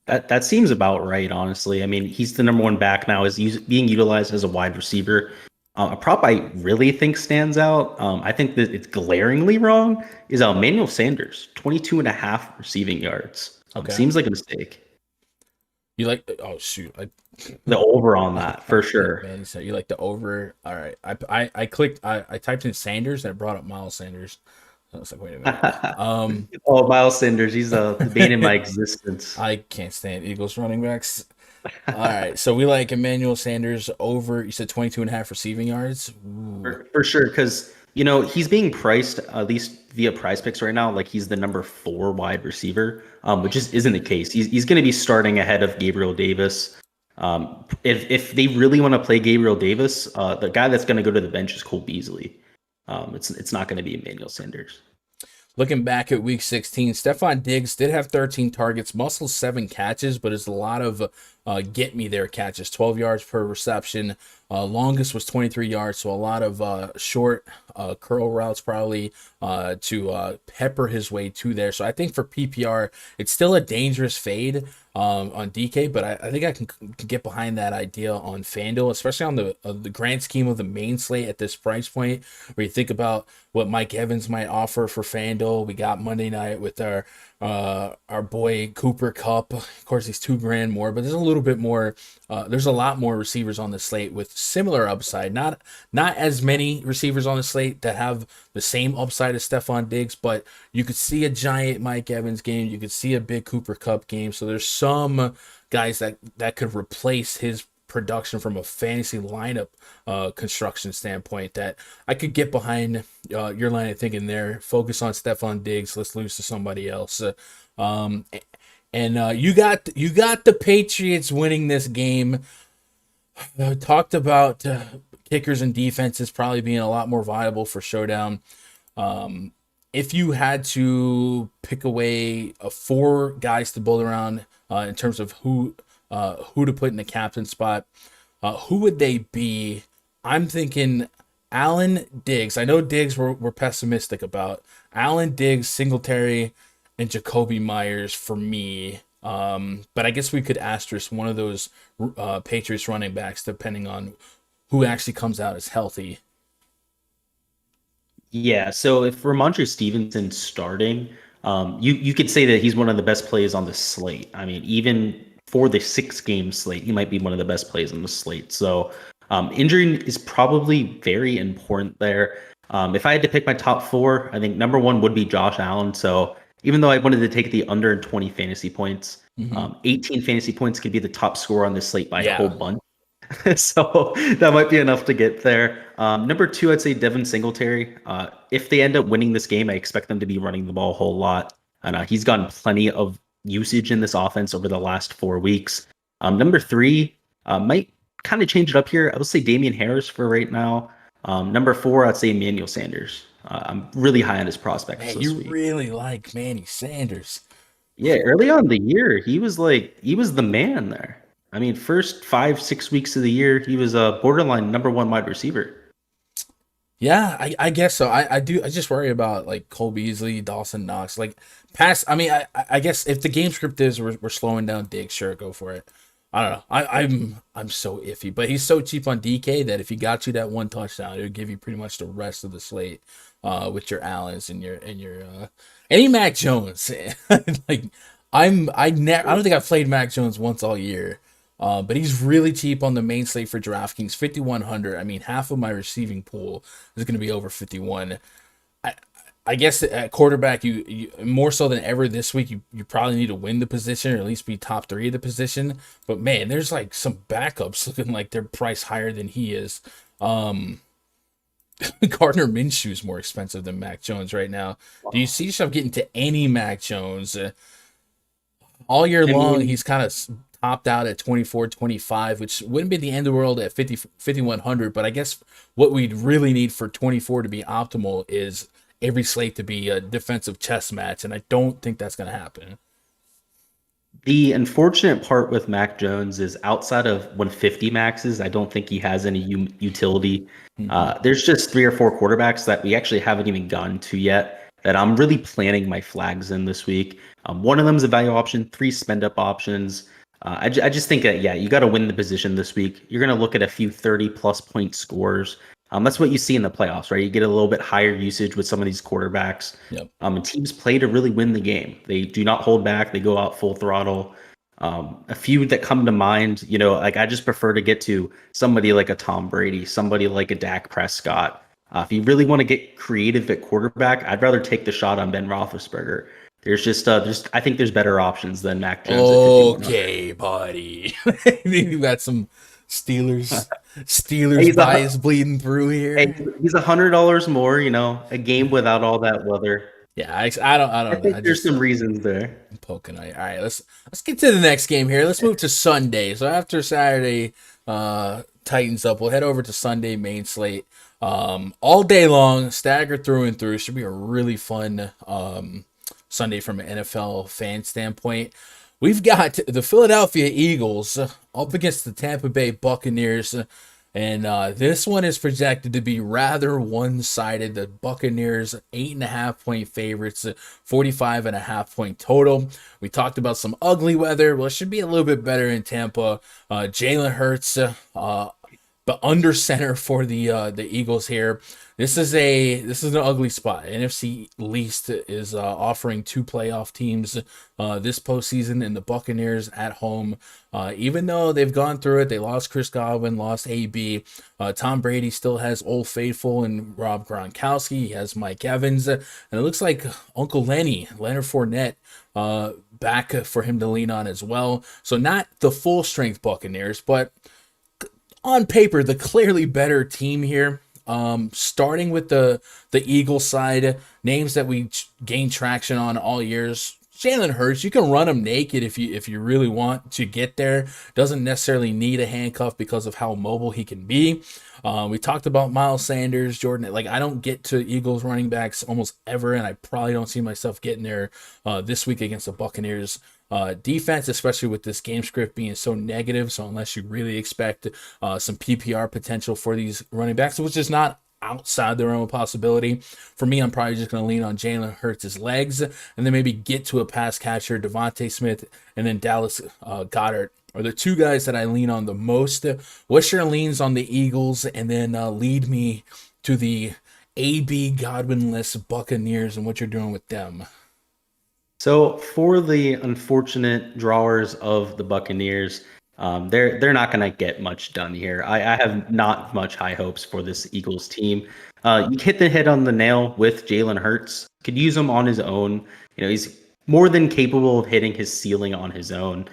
That seems about right, honestly. I mean, he's the number 1 back now. Is being utilized as a wide receiver. A prop I really think stands out. I think that it's glaringly wrong. Is Emmanuel Sanders, 22.5 receiving yards. Okay. Seems like a mistake. You like? Oh shoot! The over on that for sure. Man, you like the over? All right. I clicked. I typed in Sanders and it brought up Miles Sanders. I was like, wait a minute. Oh, Miles Sanders. He's the bane in my existence. I can't stand Eagles running backs. All right. So we like Emmanuel Sanders over. You said 22.5 receiving yards. For sure, because he's being priced at least via PrizePicks right now like he's the number 4 wide receiver, which isn't the case. He's going to be starting ahead of Gabriel Davis. If they really want to play Gabriel Davis, the guy that's going to go to the bench is Cole Beasley. It's not going to be Emmanuel Sanders. Looking back at week 16, Stephon Diggs did have 13 targets, muscles 7 catches, but it's a lot of get me there catches, 12 yards per reception. Longest was 23 yards, so a lot of short curl routes probably to pepper his way to there. So I think for PPR, it's still a dangerous fade on DK, but I think I can get behind that idea on Fanduel, especially on the grand scheme of the main slate at this price point, where you think about what Mike Evans might offer for Fanduel. We got Monday night with our boy Cooper Kupp. Of course, he's $2,000 more, but there's a little bit more. There's a lot more receivers on the slate with similar upside. Not as many receivers on the slate that have the same upside as Stephon Diggs, but you could see a giant Mike Evans game. You could see a big Cooper Kupp game. So there's some guys that could replace his production from a fantasy lineup construction standpoint that I could get behind your line of thinking there. Focus on Stephon Diggs. Let's lose to somebody else. And you got the Patriots winning this game. Talked about kickers and defenses probably being a lot more viable for showdown. If you had to pick away 4 guys to build around in terms of who to put in the captain spot, who would they be? I'm thinking Allen, Diggs. I know Diggs we're pessimistic about. Allen, Diggs, Singletary, and Jacoby Myers for me. But I guess we could asterisk one of those Patriots running backs depending on who actually comes out as healthy. Yeah, so if Ramondre Stevenson's starting, you could say that he's one of the best plays on the slate. I mean, even for the 6-game slate, he might be one of the best plays on the slate. So injury is probably very important there. If I had to pick my top 4, I think number 1 would be Josh Allen. So even though I wanted to take the under 20 fantasy points, 18 fantasy points could be the top score on this slate by a whole bunch. So that might be enough to get there. Number 2, I'd say Devin Singletary. If they end up winning this game, I expect them to be running the ball a whole lot. And he's gotten plenty of usage in this offense over the last 4 weeks. Number 3, might kind of change it up here. I would say Damian Harris for right now. Number 4, I'd say Emmanuel Sanders. I'm really high on his prospects this week. You really like Manny Sanders. Yeah, early on in the year, he was the man there. I mean, first 5-6 weeks of the year, he was a borderline number 1 wide receiver. Yeah, I guess so. I just worry about like Cole Beasley, Dawson Knox, like pass. I mean, I guess if the game script is we're slowing down Diggs, sure, go for it. I don't know. I'm so iffy, but he's so cheap on DK that if he got you that 1 touchdown, it would give you pretty much the rest of the slate with your Allens and your any Mac Jones. Like I don't think I've played Mac Jones once all year. But he's really cheap on the main slate for DraftKings, 5,100. I mean, half of my receiving pool is going to be over 51. I guess at quarterback, you more so than ever this week, you probably need to win the position or at least be top 3 of the position. But man, there's like some backups looking like they're priced higher than he is. Gardner Minshew is more expensive than Mac Jones right now. Wow. Do you see yourself getting to any Mac Jones? All year long, he's kind of topped out at 24-25, which wouldn't be the end of the world at 5,100. But I guess what we'd really need for 24 to be optimal is every slate to be a defensive chess match, and I don't think that's going to happen. The unfortunate part with Mac Jones is outside of 150 maxes, I don't think he has any utility. There's just 3 or 4 quarterbacks that we actually haven't even gotten to yet that I'm really planning my flags in this week. One of them is a value option, 3 spend up options. I just think that, yeah, you got to win the position this week. You're going to look at a few 30-plus point scores. That's what you see in the playoffs, right? You get a little bit higher usage with some of these quarterbacks. Yep. And teams play to really win the game. They do not hold back. They go out full throttle. A few that come to mind, like I just prefer to get to somebody like a Tom Brady, somebody like a Dak Prescott. If you really want to get creative at quarterback, I'd rather take the shot on Ben Roethlisberger. There's just I think there's better options than Mac Jones. Okay, buddy. You got some Steelers bias bleeding through here. Hey, he's $100 more. A game without all that weather. Yeah, I don't I know. think there's some reasons there. I'm poking. All right, let's get to the next game here. Let's move to Sunday. So after Saturday tightens up, we'll head over to Sunday main slate. All day long, staggered through and through. Should be a really fun Sunday from an NFL fan standpoint. We've got the Philadelphia Eagles up against the Tampa Bay Buccaneers, and this one is projected to be rather one-sided. The Buccaneers 8.5-point favorites, 45.5-point total. We talked about some ugly weather. Well, it should be a little bit better in Tampa. Jalen Hurts, but under center for the Eagles here. This is an ugly spot. NFC least is offering 2 playoff teams this postseason, and the Buccaneers at home. Even though they've gone through it, they lost Chris Godwin, lost AB. Tom Brady still has Old Faithful and Rob Gronkowski. He has Mike Evans, and it looks like Uncle Leonard Fournette, back for him to lean on as well. So not the full strength Buccaneers, but on paper, the clearly better team here. Starting with the Eagles side, names that we gained traction on all years. Jalen Hurts, you can run him naked if you really want to get there. Doesn't necessarily need a handcuff because of how mobile he can be. We talked about Miles Sanders, Jordan. Like, I don't get to Eagles running backs almost ever, and I probably don't see myself getting there this week against the Buccaneers. Defense, especially with this game script being so negative. So unless you really expect some PPR potential for these running backs, which is not outside the realm of possibility, for me, I'm probably just going to lean on Jalen Hurts' legs and then maybe get to a pass catcher, Devontae Smith, and then Dallas Goddard are the 2 guys that I lean on the most. What's your leans on the Eagles? And then lead me to the AB Godwin-less Buccaneers and what you're doing with them. So for the unfortunate drawers of the Buccaneers, they're not going to get much done here. I have not much high hopes for this Eagles team. You hit the head on the nail with Jalen Hurts. Could use him on his own. He's more than capable of hitting his ceiling on his own.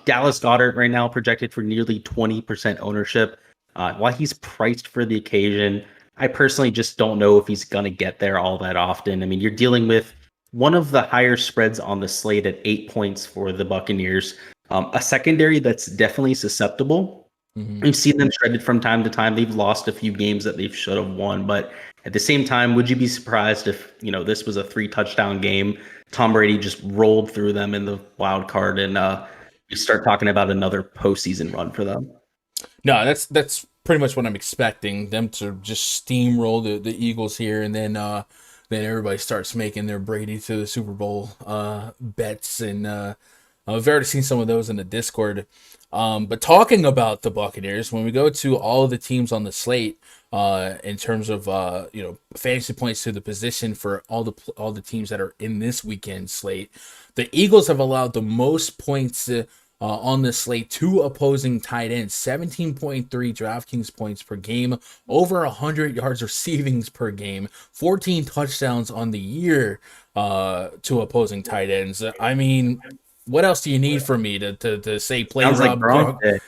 Dallas Goddard right now projected for nearly 20% ownership. While he's priced for the occasion, I personally just don't know if he's going to get there all that often. I mean, you're dealing with one of the higher spreads on the slate at 8 points for the Buccaneers. A secondary that's definitely susceptible. We've seen them shredded from time to time. They've lost a few games that they should have won. But at the same time, would you be surprised if, this was a 3-touchdown game? Tom Brady just rolled through them in the wild card, and you start talking about another postseason run for them. No, that's pretty much what I'm expecting, them to just steamroll the Eagles here, and then everybody starts making their Brady to the Super Bowl bets, and I've already seen some of those in the Discord. But talking about the Buccaneers, when we go to all of the teams on the slate, in terms of fantasy points to the position for all the teams that are in this weekend slate, the Eagles have allowed the most points on the slate to opposing tight ends, 17.3 DraftKings points per game, over 100 yards receivings per game, 14 touchdowns on the year to opposing tight ends. I mean, what else do you need from me to say play Sounds Rob like Gronk?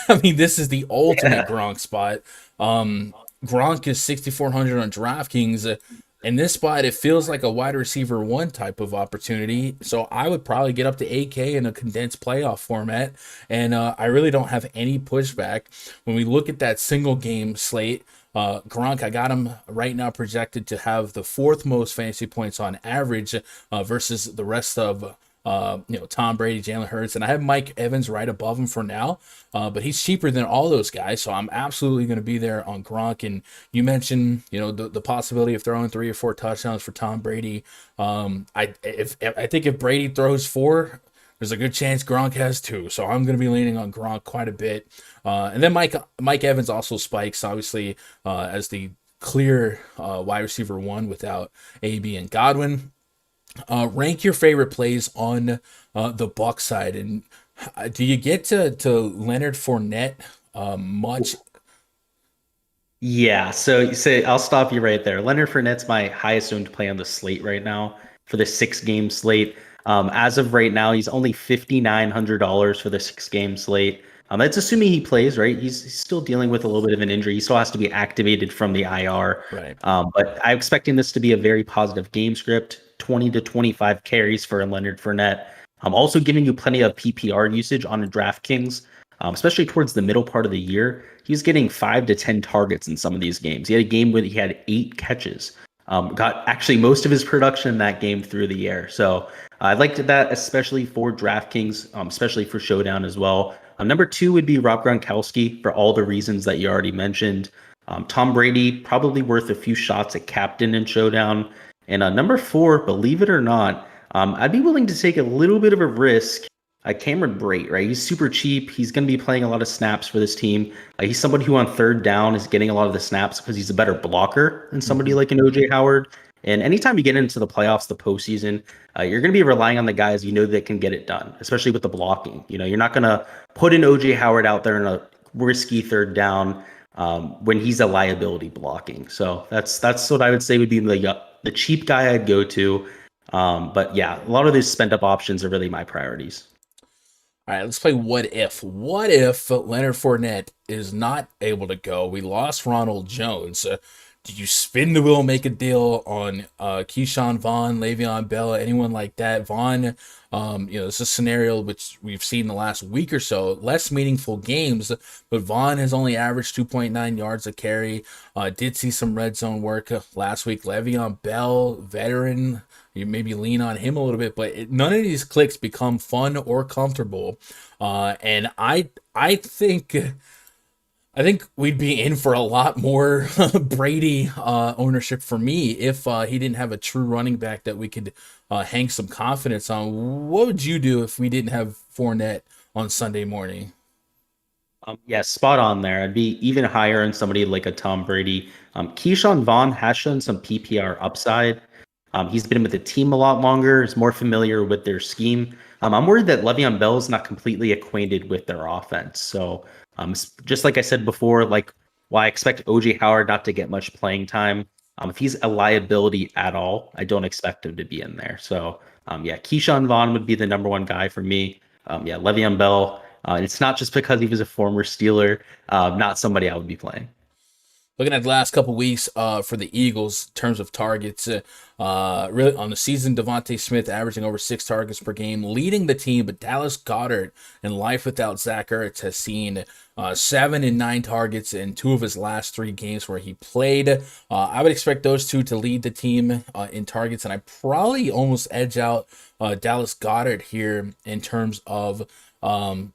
I mean, this is the ultimate Gronk spot. Gronk is 6,400 on DraftKings. in this spot, it feels like a wide receiver one type of opportunity. So I would probably get up to 8K in a condensed playoff format. And I really don't have any pushback. When we look at that single game slate, Gronk, I got him right now projected to have the fourth most fantasy points on average versus the rest of Tom Brady, Jalen Hurts, and I have Mike Evans right above him for now, but he's cheaper than all those guys, so I'm absolutely going to be there on Gronk. And you mentioned, the possibility of throwing 3 or 4 touchdowns for Tom Brady. I think if Brady throws 4, there's a good chance Gronk has 2, so I'm going to be leaning on Gronk quite a bit. And then Mike Evans also spikes, obviously, as the clear wide receiver 1 without AB and Godwin. Rank your favorite plays on the Buck side, and do you get to Leonard Fournette much? Yeah, so I'll stop you right there. Leonard Fournette's my highest owned play on the slate right now for the 6-game slate. As of right now, he's only $5,900 for the 6-game slate. That's assuming he plays, right? He's still dealing with a little bit of an injury. He still has to be activated from the IR. Right. But I'm expecting this to be a very positive game script. 20 to 25 carries for Leonard Fournette. I'm also giving you plenty of PPR usage on DraftKings, especially towards the middle part of the year. He's getting 5 to 10 targets in some of these games. He had a game where he had 8 catches. Got actually most of his production in that game through the air. So I liked that, especially for DraftKings, especially for Showdown as well. Number 2 would be Rob Gronkowski for all the reasons that you already mentioned. Tom Brady, probably worth a few shots at captain in Showdown. And number 4, believe it or not, I'd be willing to take a little bit of a risk. Cameron Brate, right? He's super cheap. He's going to be playing a lot of snaps for this team. He's somebody who on third down is getting a lot of the snaps because he's a better blocker than somebody like an OJ Howard. And anytime you get into the playoffs, the postseason, you're going to be relying on the guys that can get it done, especially with the blocking. You're not going to put an OJ Howard out there in a risky third down when he's a liability blocking. So that's what I would say would be the cheap guy I'd go to. But yeah, a lot of these spent up options are really my priorities. All right, let's play What If. What if Leonard Fournette is not able to go? We lost Ronald Jones. Did you spin the wheel, make a deal on Keyshawn Vaughn, Le'Veon Bell, anyone like that? Vaughn, it's a scenario which we've seen the last week or so, less meaningful games, but Vaughn has only averaged 2.9 yards a carry. Did see some red zone work last week. Le'Veon Bell, veteran, you maybe lean on him a little bit, but none of these clicks become fun or comfortable. And I think we'd be in for a lot more Brady ownership for me if he didn't have a true running back that we could hang some confidence on. What would you do if we didn't have Fournette on Sunday morning? Yeah, spot on there. I'd be even higher on somebody like a Tom Brady. Keyshawn Vaughn has shown some PPR upside. He's been with the team a lot longer, is more familiar with their scheme. I'm worried that Le'Veon Bell is not completely acquainted with their offense. So just like I said before, why I expect OJ Howard not to get much playing time. If he's a liability at all, I don't expect him to be in there. So Keyshawn Vaughn would be the number 1 guy for me. Le'Veon Bell. It's not just because he was a former Steeler, not somebody I would be playing. Looking at the last couple weeks for the Eagles in terms of targets, really on the season, Devontae Smith averaging over 6 targets per game, leading the team, but Dallas Goddard in life without Zach Ertz has seen 7 and 9 targets in 2 of his last 3 games where he played. I would expect those 2 to lead the team in targets, and I probably almost edge out Dallas Goddard here in terms of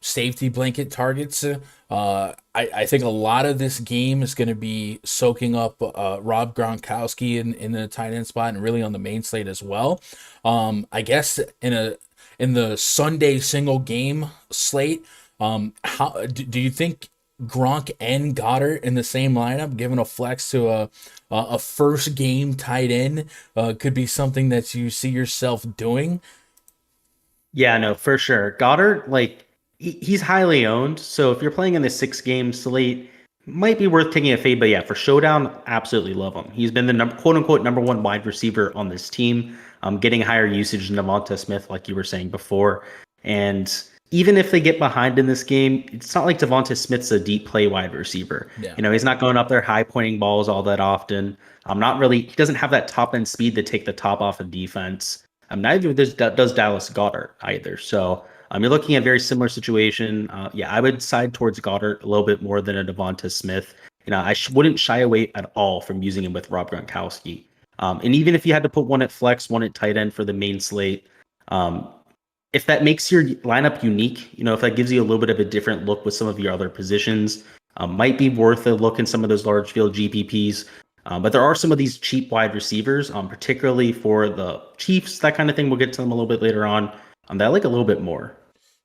safety blanket targets. I think a lot of this game is going to be soaking up Rob Gronkowski in the tight end spot and really on the main slate as well. I guess in the Sunday single game slate, how do you think Gronk and Goddard in the same lineup, given a flex to a first game tight end, could be something that you see yourself doing? Yeah, no, for sure. Goddard, he's highly owned. So if you're playing in the 6-game slate, might be worth taking a fade. But yeah, for Showdown, absolutely love him. He's been the quote unquote number 1 wide receiver on this team, getting higher usage than Devonta Smith, like you were saying before. And even if they get behind in this game, it's not like Devonta Smith's a deep play wide receiver. Yeah. He's not going up there high pointing balls all that often. Not really. He doesn't have that top end speed to take the top off of defense. Neither does Dallas Goddard either. So you're looking at a very similar situation. Yeah, I would side towards Goddard a little bit more than a Devonta Smith. I wouldn't shy away at all from using him with Rob Gronkowski. And even if you had to put one at flex, one at tight end for the main slate, um, if that makes your lineup unique, if that gives you a little bit of a different look with some of your other positions, might be worth a look in some of those large field GPPs. But there are some of these cheap wide receivers, particularly for the Chiefs, that kind of thing. We'll get to them a little bit later on. That I like a little bit more.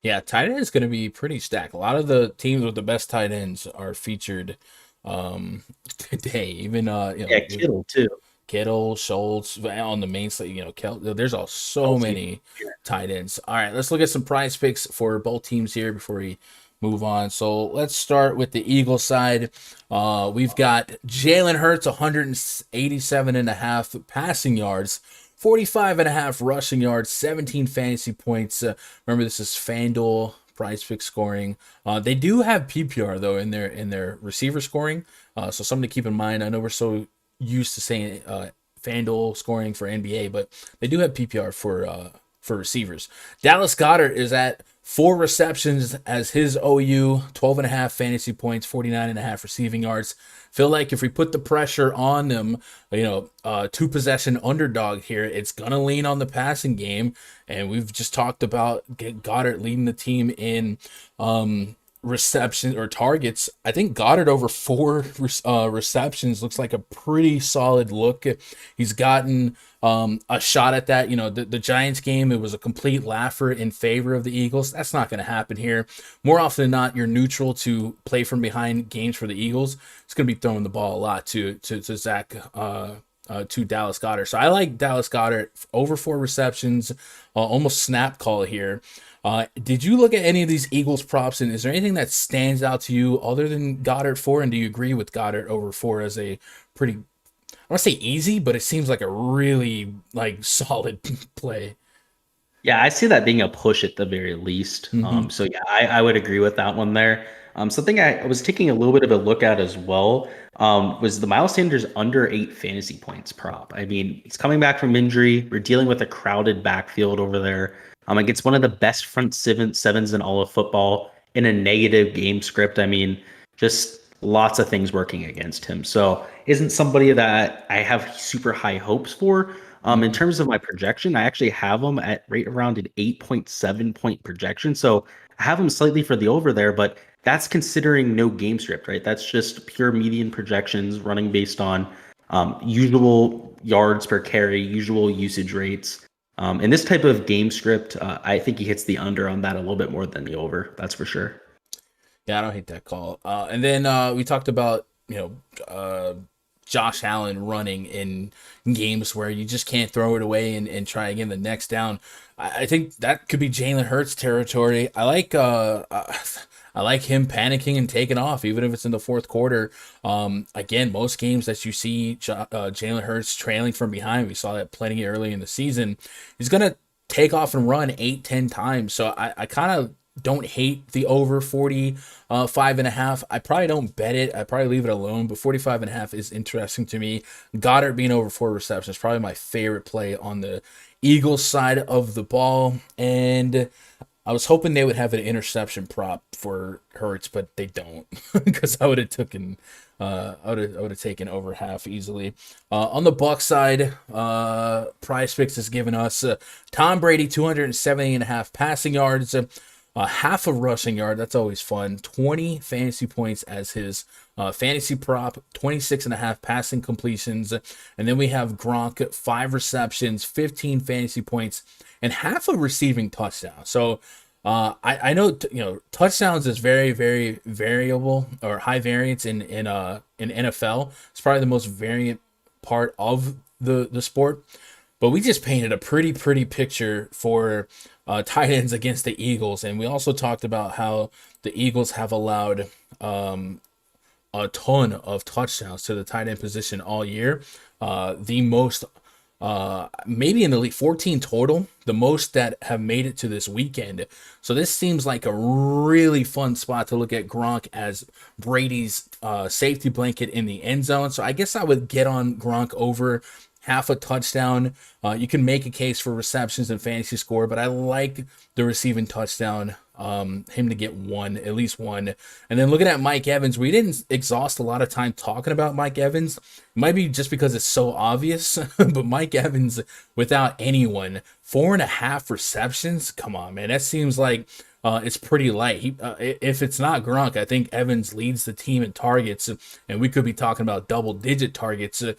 Yeah, tight end is going to be pretty stacked. A lot of the teams with the best tight ends are featured today. Even yeah, Kittle too. Kittle, Schultz on the main slate. There's so many tight ends. All right, let's look at some prize picks for both teams here before we move on. So let's start with the Eagles side. We've got Jalen Hurts, 187.5 passing yards, 45.5 rushing yards, 17 fantasy points. Remember, this is Fanduel PrizePicks scoring. They do have PPR though in their receiver scoring. So something to keep in mind. I know we're so used to saying Fanduel scoring for NBA, but they do have PPR for receivers. Dallas Goddard is at 4 receptions as his OU, 12.5 fantasy points, 49.5 receiving yards. Feel like if we put the pressure on them, 2-possession underdog here, it's gonna lean on the passing game, and we've just talked about Goddard leading the team in reception or targets. I think Goddard over 4 receptions looks like a pretty solid look. He's gotten a shot at that. The Giants game, it was a complete laugher in favor of the Eagles. That's not going to happen here. More often than not, you're neutral to play from behind games for the Eagles. It's going to be throwing the ball a lot to Zach, to Dallas Goddard. So I like Dallas Goddard over 4 receptions, almost snap call here. Did you look at any of these Eagles props, and is there anything that stands out to you other than Goddard 4? And do you agree with Goddard over 4 as a pretty, I want to say easy, but it seems like a really solid play? Yeah, I see that being a push at the very least. So yeah, I would agree with that one there. Something I was taking a little bit of a look at as well was the Miles Sanders under 8 fantasy points prop. I mean, he's coming back from injury. We're dealing with a crowded backfield over there. Against one of the best front sevens in all of football in a negative game script. I mean, just lots of things working against him. So isn't somebody that I have super high hopes for. In terms of my projection, I actually have him at right around an 8.7 point projection. So I have him slightly for the over there, but that's considering no game script, right? That's just pure median projections running based on usual yards per carry, usual usage rates. In this type of game script, I think he hits the under on that a little bit more than the over. That's for sure. Yeah, I don't hate that call. And then we talked about, Josh Allen running in games where you just can't throw it away and try again the next down. I think that could be Jalen Hurts territory. I like him panicking and taking off, even if it's in the fourth quarter. Again, most games that you see Jalen Hurts trailing from behind, we saw that plenty early in the season. He's going to take off and run 8-10 times. So I kind of don't hate the over 45.5. I probably don't bet it. I probably leave it alone, but 45.5 is interesting to me. Goddard being over 4 receptions is probably my favorite play on the Eagles side of the ball. And I was hoping they would have an interception prop for Hurts, but they don't, because I would have taken over half easily. On the Bucs side, PrizePicks has given us Tom Brady 270.5 passing yards, half a rushing yard. That's always fun. 20 fantasy points as his fantasy prop, 26.5 passing completions. And then we have Gronk, 5 receptions, 15 fantasy points, and half a receiving touchdown. So I know touchdowns is very, very variable or high variance in NFL. It's probably the most variant part of the sport. But we just painted a pretty picture for tight ends against the Eagles. And we also talked about how the Eagles have allowed a ton of touchdowns to the tight end position all year. The most maybe in the league, 14 total, the most that have made it to this weekend. So this seems like a really fun spot to look at Gronk as Brady's safety blanket in the end zone. So I guess I would get on Gronk over half a touchdown. You can make a case for receptions and fantasy score, but I like the receiving touchdown, him to get one, at least one. And then looking at Mike Evans, we didn't exhaust a lot of time talking about Mike Evans. It might be just because it's so obvious, but Mike Evans without anyone, 4.5 receptions. Come on, man. That seems like it's pretty light. If it's not Gronk, I think Evans leads the team in targets, and we could be talking about double-digit targets. Do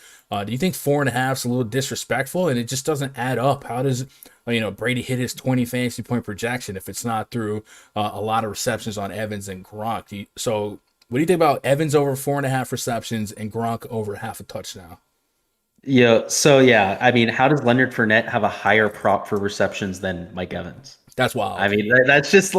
you think 4.5 is a little disrespectful, and it just doesn't add up? How does Brady hit his 20 fantasy point projection if it's not through a lot of receptions on Evans and Gronk? So what do you think about Evans over 4.5 receptions and Gronk over half a touchdown? Yeah. So yeah, I mean, how does Leonard Fournette have a higher prop for receptions than Mike Evans? That's wild. I mean, that's just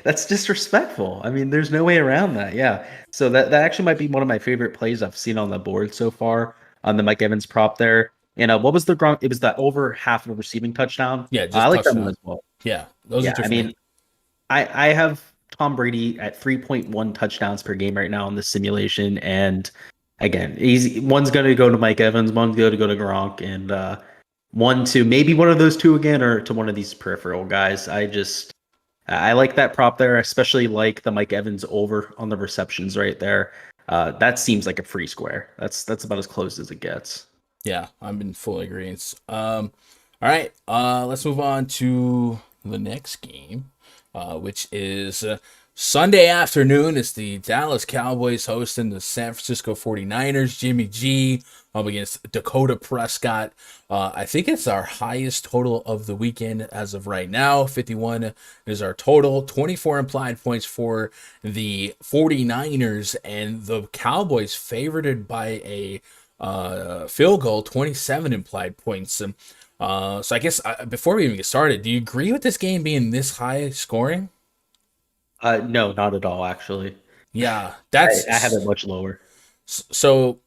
that's disrespectful. I mean, there's no way around that. Yeah. So that actually might be one of my favorite plays I've seen on the board so far on the Mike Evans prop there. And what was the Gronk? It was that over half of a receiving touchdown. Yeah, just I like touchdown. that one as well. Yeah, those are I mean, I have Tom Brady at 3.1 touchdowns per game right now in the simulation, and again, one's going to go to Mike Evans, one's going to go to Gronk, and one to maybe one of those two again, or to one of these peripheral guys. I like that prop there, especially like the Mike Evans over on the receptions right there. That seems like a free square. That's about as close as it gets. Yeah, I'm in full agreement. All right, let's move on to the next game, which is Sunday afternoon. It's the Dallas Cowboys hosting the San Francisco 49ers. Jimmy G up against Dakota Prescott. I think it's our highest total of the weekend as of right now. 51 is our total. 24 implied points for the 49ers, and the Cowboys favored by a field goal, 27 implied points. So I guess before we even get started, do you agree with this game being this high scoring? No, not at all, actually. Yeah, I have it much lower. So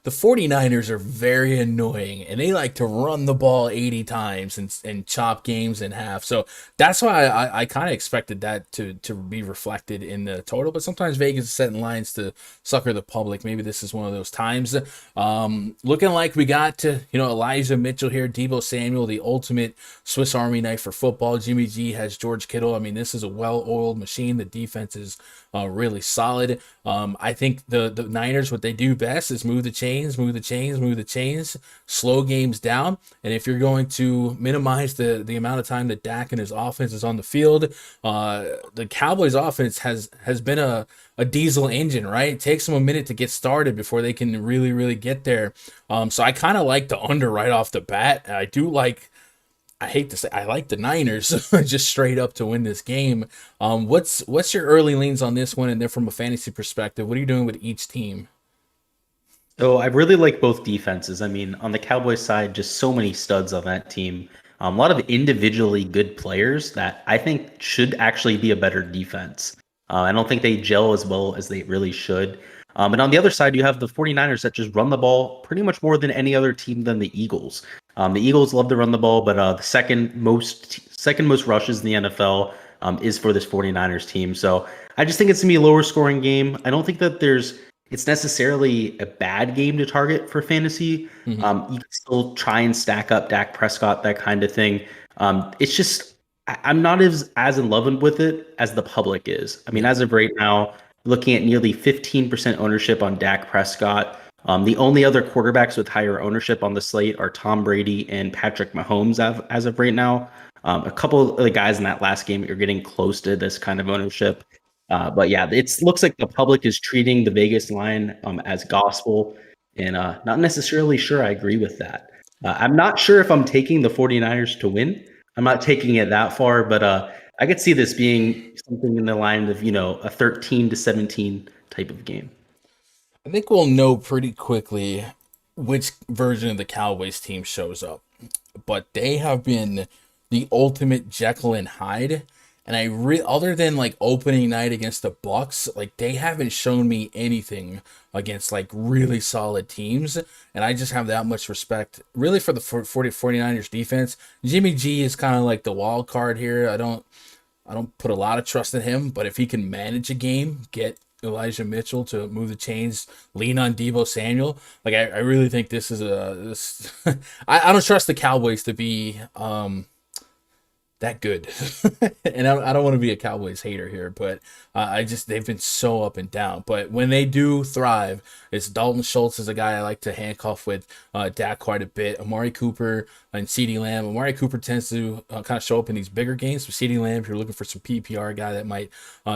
the 49ers are very annoying, and they like to run the ball 80 times and chop games in half. So that's why I kind of expected that to be reflected in the total. But sometimes Vegas is setting lines to sucker the public. Maybe this is one of those times. Looking like we got to, Elijah Mitchell here, Deebo Samuel, the ultimate Swiss Army knife for football. Jimmy G has George Kittle. I mean, this is a well-oiled machine. The defense is really solid. I think the Niners, what they do best is move the chains, slow games down. And if you're going to minimize the amount of time that Dak and his offense is on the field, the Cowboys offense has been a diesel engine, right? It takes them a minute to get started before they can really, really get there. So I kind of like the under right off the bat. I hate to say, I like the Niners just straight up to win this game. What's your early leans on this one? And then from a fantasy perspective, what are you doing with each team? So I really like both defenses. I mean, on the Cowboys side, just so many studs on that team. A lot of individually good players that I think should actually be a better defense. I don't think they gel as well as they really should. And on the other side, you have the 49ers that just run the ball pretty much more than any other team than the Eagles. The Eagles love to run the ball, but the second most rushes in the NFL is for this 49ers team. So I just think it's going to be a lower scoring game. I don't think that it's necessarily a bad game to target for fantasy. Mm-hmm. You can still try and stack up Dak Prescott, that kind of thing. It's just, I'm not as in love with it as the public is. I mean, as of right now, looking at nearly 15% ownership on Dak Prescott. The only other quarterbacks with higher ownership on the slate are Tom Brady and Patrick Mahomes as of right now. A couple of the guys in that last game are getting close to this kind of ownership. But yeah, it looks like the public is treating the Vegas line as gospel, and not necessarily sure I agree with that. I'm not sure if I'm taking the 49ers to win. I'm not taking it that far, but I could see this being something in the line of, a 13-17 type of game. I think we'll know pretty quickly which version of the Cowboys team shows up, but they have been the ultimate Jekyll and Hyde. And other than like opening night against the Bucks, like they haven't shown me anything against like really solid teams. And I just have that much respect really for the 49ers defense. Jimmy G is kind of like the wild card here. I don't put a lot of trust in him, but if he can manage a game, get Elijah Mitchell to move the chains, lean on Deebo Samuel, like I really think this is this. I don't trust the Cowboys to be that good. And I don't want to be a Cowboys hater here, but they've been so up and down. But when they do thrive, it's Dalton Schultz is a guy I like to handcuff with Dak quite a bit. Amari Cooper and CeeDee Lamb. Amari Cooper tends to kind of show up in these bigger games. But CeeDee Lamb, if you're looking for some PPR guy that might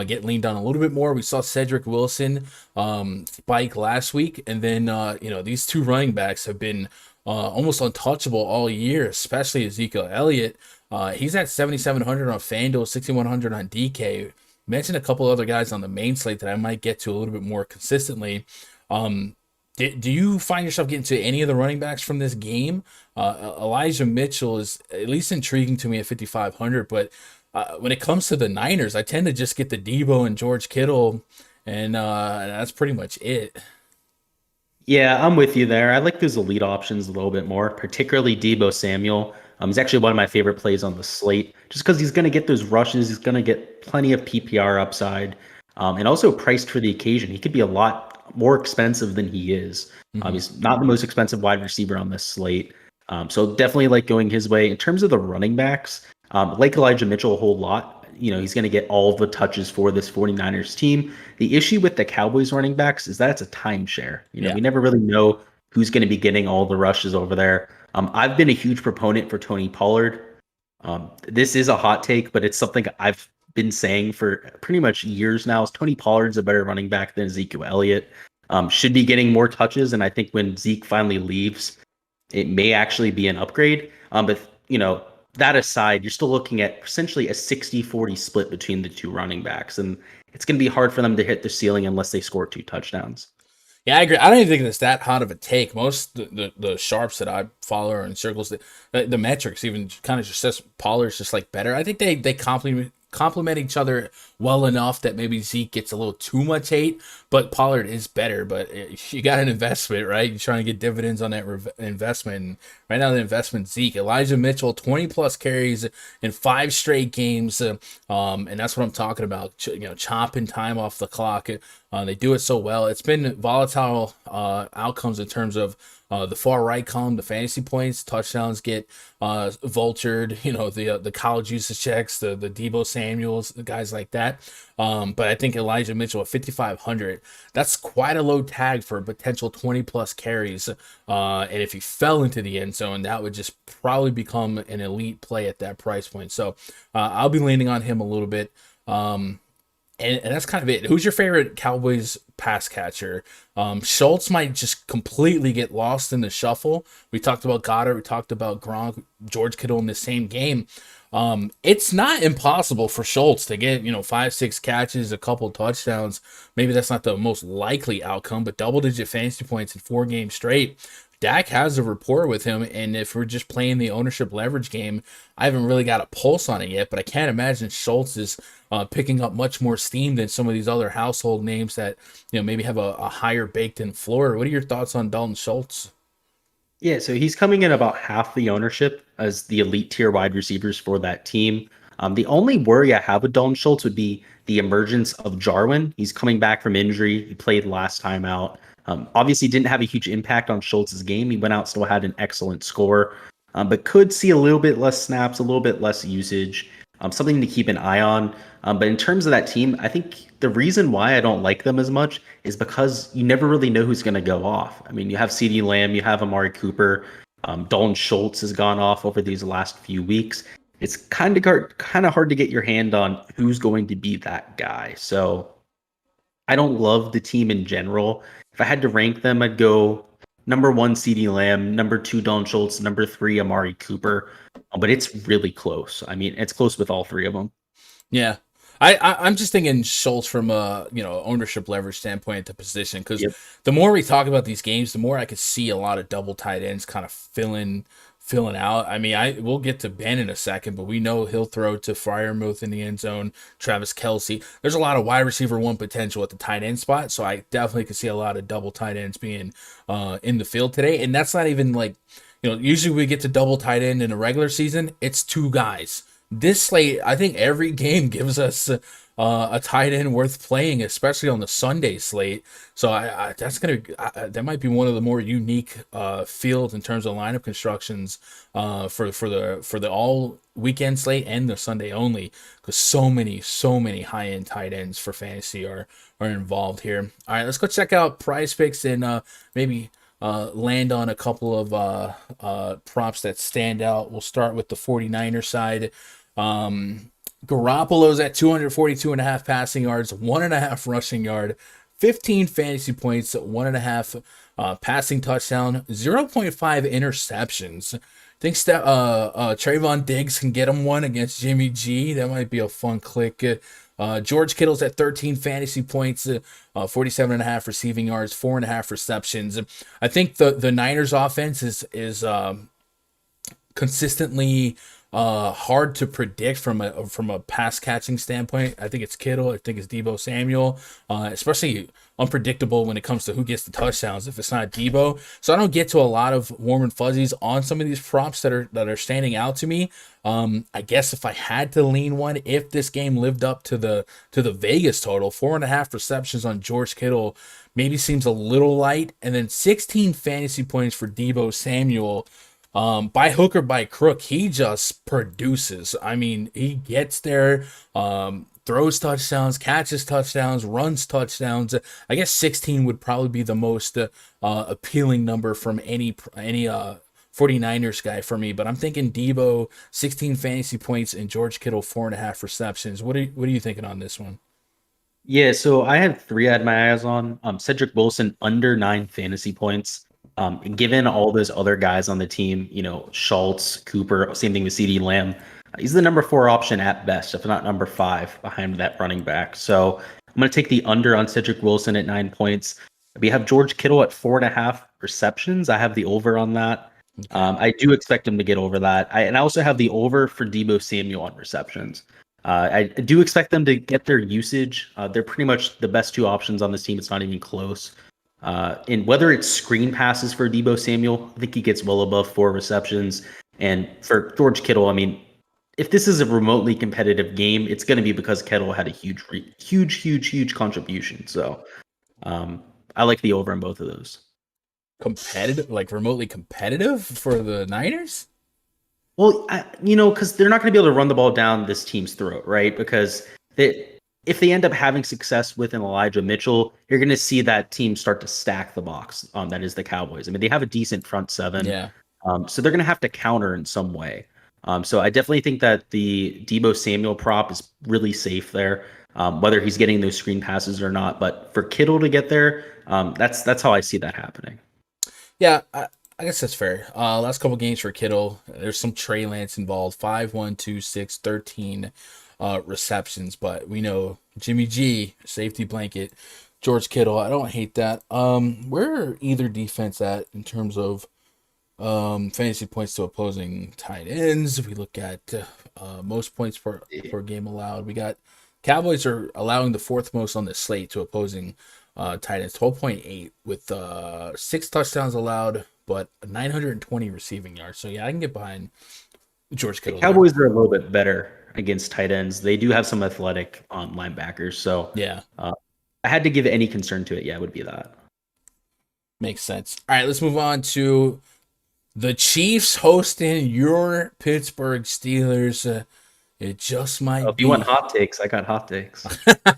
get leaned on a little bit more, we saw Cedric Wilson spike last week. And then, these two running backs have been almost untouchable all year, especially Ezekiel Elliott. He's at 7,700 on Fanduel, 6,100 on DK. Mentioned a couple other guys on the main slate that I might get to a little bit more consistently. Do you find yourself getting to any of the running backs from this game? Elijah Mitchell is at least intriguing to me at 5,500, but when it comes to the Niners, I tend to just get the Deebo and George Kittle, and that's pretty much it. Yeah, I'm with you there. I like those elite options a little bit more, particularly Deebo Samuel. He's actually one of my favorite plays on the slate, just because he's going to get those rushes. He's going to get plenty of PPR upside, and also priced for the occasion. He could be a lot more expensive than he is. He's not the most expensive wide receiver on this slate, so definitely like going his way. In terms of the running backs, like Elijah Mitchell a whole lot. He's going to get all of the touches for this 49ers team. The issue with the Cowboys running backs is that it's a timeshare. We never really know who's going to be getting all the rushes over there. I've been a huge proponent for Tony Pollard. This is a hot take, but it's something I've been saying for pretty much years now. Is Tony Pollard's a better running back than Ezekiel Elliott. Should be getting more touches, and I think when Zeke finally leaves, it may actually be an upgrade. But that aside, you're still looking at essentially a 60-40 split between the two running backs, and it's going to be hard for them to hit the ceiling unless they score 2 touchdowns. Yeah, I agree. I don't even think it's that hot of a take. Most the sharps that I follow in circles, the metrics even kind of just says Pollard's just like better. I think they complement each other well enough that maybe Zeke gets a little too much hate, but Pollard is better. But you got an investment, right? You're trying to get dividends on that investment. And right now, the investment Zeke, Elijah Mitchell, 20 plus carries in 5 straight games, and that's what I'm talking about. Chopping time off the clock. They do it so well. It's been volatile outcomes in terms of the far right column, the fantasy points, touchdowns get vultured, the college usage checks, the Deebo Samuels, the guys like that. But I think Elijah Mitchell at 5,500, that's quite a low tag for a potential 20 plus carries. And if he fell into the end zone, that would just probably become an elite play at that price point. So I'll be leaning on him a little bit. And that's kind of it. Who's your favorite Cowboys pass catcher? Schultz might just completely get lost in the shuffle. We talked about Goddard. We talked about Gronk, George Kittle in the same game. It's not impossible for Schultz to get, 5-6 catches, a couple touchdowns. Maybe that's not the most likely outcome, but double-digit fantasy points in 4 games straight. Dak has a rapport with him, and if we're just playing the ownership leverage game, I haven't really got a pulse on it yet, but I can't imagine Schultz is picking up much more steam than some of these other household names that maybe have a higher baked-in floor. What are your thoughts on Dalton Schultz? Yeah, so he's coming in about half the ownership as the elite tier wide receivers for that team. The only worry I have with Dalton Schultz would be the emergence of Jarwin. He's coming back from injury. He played last time out. Obviously didn't have a huge impact on Schultz's game. He went out, still had an excellent score, but could see a little bit less snaps, a little bit less usage, something to keep an eye on. But in terms of that team, I think the reason why I don't like them as much is because you never really know who's going to go off. I mean, you have CeeDee Lamb, you have Amari Cooper, Dalton Schultz has gone off over these last few weeks. It's kind of hard to get your hand on who's going to be that guy. So I don't love the team in general. If I had to rank them, I'd go number 1, CeeDee Lamb, number 2, Dalton Schultz, number 3, Amari Cooper. But it's really close. I mean, it's close with all 3 of them. Yeah. I'm just thinking Schultz from a ownership leverage standpoint at the position, because the more we talk about these games, the more I could see a lot of double tight ends kind of filling filling out. I mean, we'll get to Ben in a second, but we know he'll throw to Friarmuth in the end zone, Travis Kelce. There's a lot of wide receiver one potential at the tight end spot, so I definitely could see a lot of double tight ends being in the field today. And that's not even like, usually we get to double tight end in a regular season. It's two guys. This slate, I think every game gives us a tight end worth playing, especially on the Sunday slate. So that might be one of the more unique fields in terms of lineup constructions for the all weekend slate and the Sunday only, because so many high end tight ends for fantasy are involved here. All right, let's go check out PrizePicks and maybe land on a couple of props that stand out. We'll start with the 49er side. Garoppolo's at 242.5 passing yards, 1.5 rushing yard, 15 fantasy points, 1.5 passing touchdown, 0.5 interceptions. I think Trayvon Diggs can get him one against Jimmy G. That might be a fun click. George Kittle's at 13 fantasy points, 47.5 receiving yards, 4.5 receptions. I think the Niners offense is consistently hard to predict from a pass catching standpoint. I think it's Kittle. I think it's Deebo Samuel. Especially unpredictable when it comes to who gets the touchdowns if it's not Deebo. So I don't get to a lot of warm and fuzzies on some of these props that are standing out to me. I guess if I had to lean one, if this game lived up to the Vegas total, 4.5 receptions on George Kittle maybe seems a little light, and then 16 fantasy points for Deebo Samuel. By hook or by crook, he just produces. I mean, he gets there, throws touchdowns, catches touchdowns, runs touchdowns. I guess 16 would probably be the most appealing number from any 49ers guy for me. But I'm thinking Deebo, 16 fantasy points, and George Kittle, 4.5 receptions. What are you thinking on this one? Yeah, so I had three I had my eyes on. Cedric Wilson under 9 fantasy points. Given all those other guys on the team, Schultz, Cooper, same thing with CeeDee Lamb, he's the number 4 option at best, if not number 5 behind that running back. So I'm going to take the under on Cedric Wilson at 9 points. We have George Kittle at 4.5 receptions. I have the over on that. I do expect him to get over that. And I also have the over for Deebo Samuel on receptions. I do expect them to get their usage. They're pretty much the best 2 options on this team. It's not even close. And whether it's screen passes for Deebo Samuel, I think he gets well above 4 receptions. And for George Kittle, I mean, if this is a remotely competitive game, it's going to be because Kittle had a huge contribution. So I like the over on both of those. Competitive, like remotely competitive for the Niners? Well, because they're not going to be able to run the ball down this team's throat, right? Because if they end up having success with an Elijah Mitchell, you're going to see that team start to stack the box. That is the Cowboys. I mean, they have a decent front seven. Yeah. So they're going to have to counter in some way. So I definitely think that the Deebo Samuel prop is really safe there, whether he's getting those screen passes or not. But for Kittle to get there, that's how I see that happening. Yeah, I guess that's fair. Last couple games for Kittle, there's some Trey Lance involved. 5, 1, 2, 6, 13 receptions, but we know Jimmy G, safety blanket, George Kittle. I don't hate that. Where are either defense at in terms of fantasy points to opposing tight ends? If we look at most points per game allowed, we got Cowboys are allowing the 4th most on the slate to opposing tight ends, 12.8 with 6 touchdowns allowed, but 920 receiving yards. So yeah, I can get behind George Kittle. The Cowboys are a little bit better against tight ends. They do have some athletic linebackers. So yeah, I had to give any concern to it. Yeah, it would be that. Makes sense. All right, let's move on to the Chiefs hosting your Pittsburgh Steelers. It just might if be. You want hot takes? I got hot takes.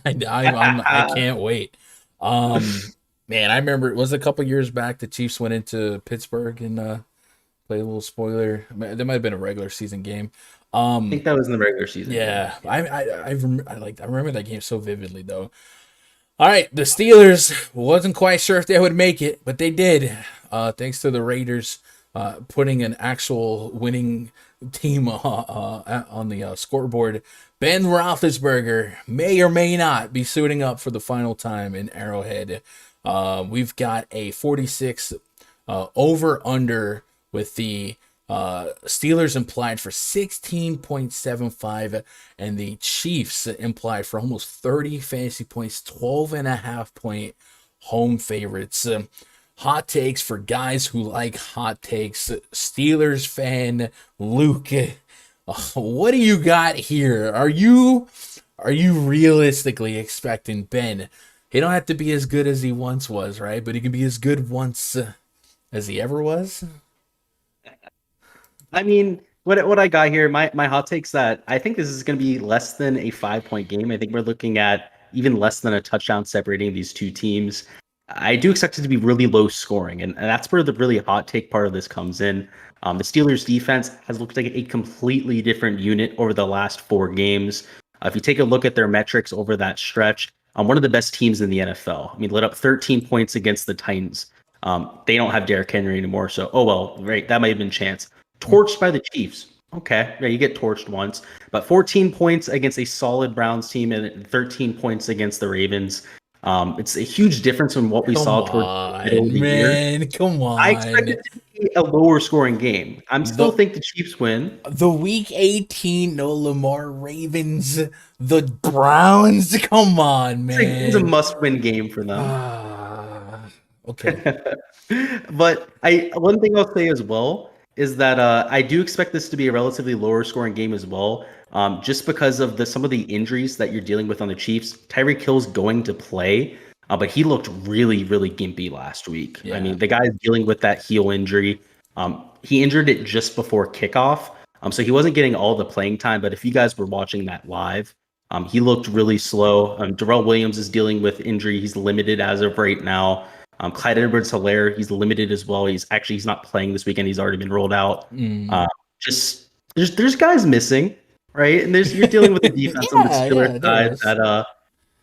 I can't wait. Man, I remember it was a couple years back. The Chiefs went into Pittsburgh and played a little spoiler. There might have been a regular season game. I think that was in the regular season. Yeah, I remember that game so vividly though. All right, the Steelers wasn't quite sure if they would make it, but they did. Thanks to the Raiders putting an actual winning team on the scoreboard. Ben Roethlisberger may or may not be suiting up for the final time in Arrowhead. We've got a 46 over under with the Steelers implied for 16.75, and the Chiefs implied for almost 30 fantasy points, 12.5 point home favorites. Hot takes for guys who like hot takes. Steelers fan Luke, what do you got here? Are you realistically expecting Ben? He don't have to be as good as he once was, right? But he can be as good once as he ever was. I mean, what I got here, my hot take's that I think this is going to be less than a 5 point game. I think we're looking at even less than a touchdown separating these two teams. I do expect it to be really low scoring, and that's where the really hot take part of this comes in. The Steelers defense has looked like a completely different unit over the last 4 games. If you take a look at their metrics over that stretch, one of the best teams in the NFL. I mean, lit up 13 points against the Titans. They don't have Derrick Henry anymore, so oh well, right, that might have been chance. Torched by the Chiefs. Okay, yeah, you get torched once, but 14 points against a solid Browns team and 13 points against the Ravens. It's a huge difference from what we saw towards the middle of the year. Come on. I expect it to be a lower scoring game. I'm still think the Chiefs win. The Week 18 no Lamar Ravens, the Browns. Come on, man. It's a must-win game for them. Okay. But one thing I'll say as well is that I do expect this to be a relatively lower scoring game as well. Just because of some of the injuries that you're dealing with on the Chiefs. Tyreek Hill's going to play, but he looked really, really gimpy last week. Yeah. I mean, the guy's dealing with that heel injury. He injured it just before kickoff, so he wasn't getting all the playing time. But if you guys were watching that live, he looked really slow. Daryl Williams is dealing with injury. He's limited as of right now. Clyde Edwards-Helaire, he's limited as well. He's not playing this weekend. He's already been rolled out. There's guys missing. Right, and you're dealing with the defense on the Steelers side that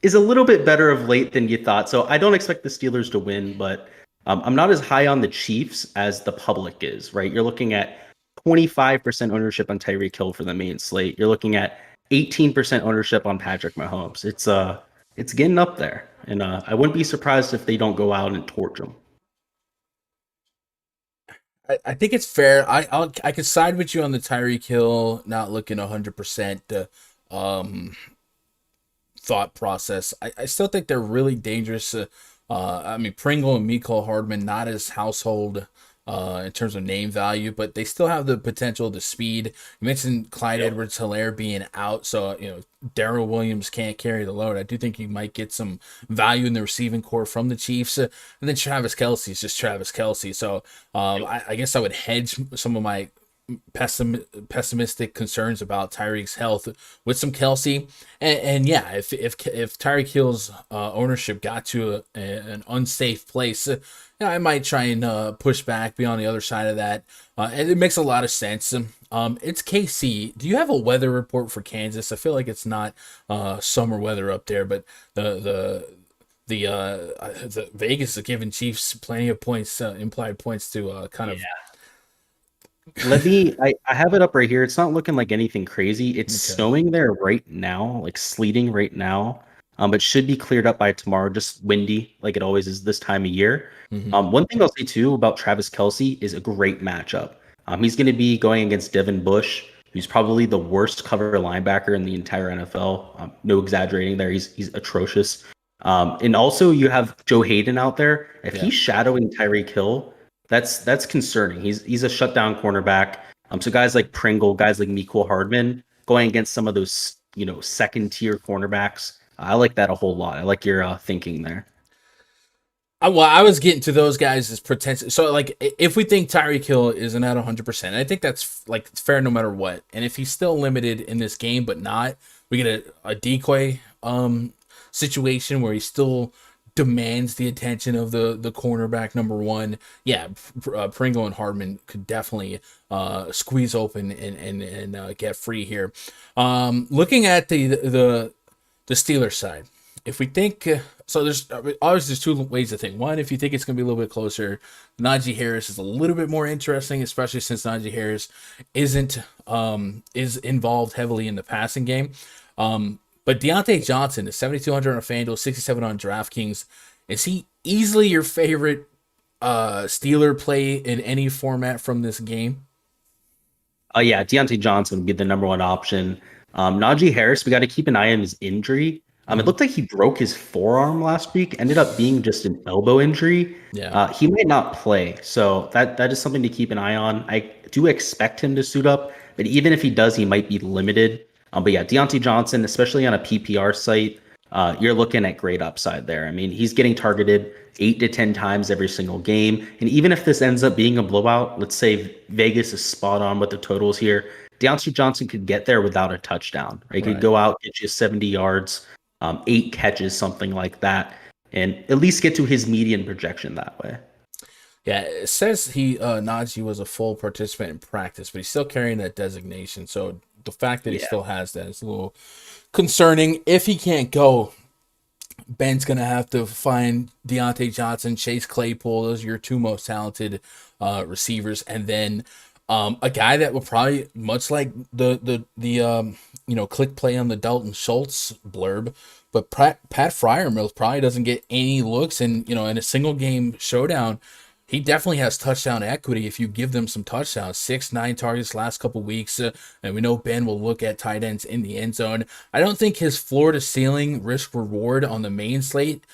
is a little bit better of late than you thought. So I don't expect the Steelers to win, but I'm not as high on the Chiefs as the public is. Right, you're looking at 25% ownership on Tyreek Hill for the main slate. You're looking at 18% ownership on Patrick Mahomes. It's getting up there, and I wouldn't be surprised if they don't go out and torch them. I think it's fair. I could side with you on the Tyreek Hill not looking 100% thought process. I still think they're really dangerous. I mean, Pringle and Mecole Hardman not as household in terms of name value, but they still have the potential, the speed. You mentioned Clyde Edwards-Helaire being out, so Daryl Williams can't carry the load. I do think you might get some value in the receiving core from the Chiefs, and then Travis Kelce is just Travis Kelce. So I guess I would hedge some of my pessimistic concerns about Tyreek's health with some Kelce, and yeah, if Tyreek Hill's ownership got to an unsafe place, I might try and push back, be on the other side of that, and it makes a lot of sense. It's KC. Do you have a weather report for Kansas? I feel like it's not summer weather up there, but the Vegas is giving Chiefs plenty of points, implied points to kind of. I have it up right here. It's not looking like anything crazy. It's snowing there right now, like sleeting right now. But should be cleared up by tomorrow. Just windy, like it always is this time of year. One thing I'll say too about Travis Kelce is a great matchup. He's going to be going against Devin Bush, who's probably the worst cover linebacker in the entire NFL. No exaggerating there. He's atrocious. And also you have Joe Hayden out there. If he's shadowing Tyreek Hill, that's concerning. He's a shutdown cornerback. So guys like Pringle, guys like Mecole Hardman going against some of those second tier cornerbacks. I like that a whole lot. I like your thinking there. Well, I was getting to those guys as potential. So, like, if we think Tyreek Hill isn't at 100%, I think that's like fair no matter what. And if he's still limited in this game, but not, we get a decoy situation where he still demands the attention of the cornerback number one. Yeah, Pringle and Hardman could definitely squeeze open and get free here. Looking at the Steelers side, if we think so, there's two ways to think. One, if you think it's going to be a little bit closer, Najee Harris is a little bit more interesting, especially since Najee Harris is involved heavily in the passing game. But Deontay Johnson is 7,200 on FanDuel, 67 on DraftKings. Is he easily your favorite Steeler play in any format from this game? Yeah, Deontay Johnson would be the number one option. Najee Harris, we got to keep an eye on his injury. It Mhm. looked like he broke his forearm last week. Ended up being just an elbow injury. Yeah. He might not play, so that is something to keep an eye on. I do expect him to suit up, but even if he does, he might be limited. But yeah, Deontay Johnson, especially on a PPR site, you're looking at great upside there. I mean, he's getting targeted 8 to 10 times every single game. And even if this ends up being a blowout, let's say Vegas is spot on with the totals here, Deontay Johnson could get there without a touchdown. Right? He could Right. go out, get you 70 yards, 8 catches, something like that, and at least get to his median projection that way. Yeah, it says Najee was a full participant in practice, but he's still carrying that designation. So the fact that he Yeah. still has that is a little concerning. If he can't go, Ben's gonna have to find Deontay Johnson, Chase Claypool. Those are your two most talented receivers, and then a guy that will probably, much like the click play on the Dalton Schultz blurb, but Pat Friarmuth probably doesn't get any looks, and in a single game showdown. He definitely has touchdown equity if you give them some touchdowns. 6, 9 targets last couple weeks. And we know Ben will look at tight ends in the end zone. I don't think his floor to ceiling risk reward on the main slate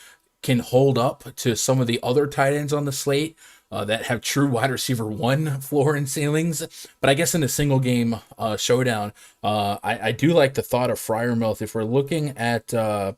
can hold up to some of the other tight ends on the slate that have true wide receiver one floor and ceilings. But I guess in a single game showdown, I do like the thought of Friarmuth. If we're looking at the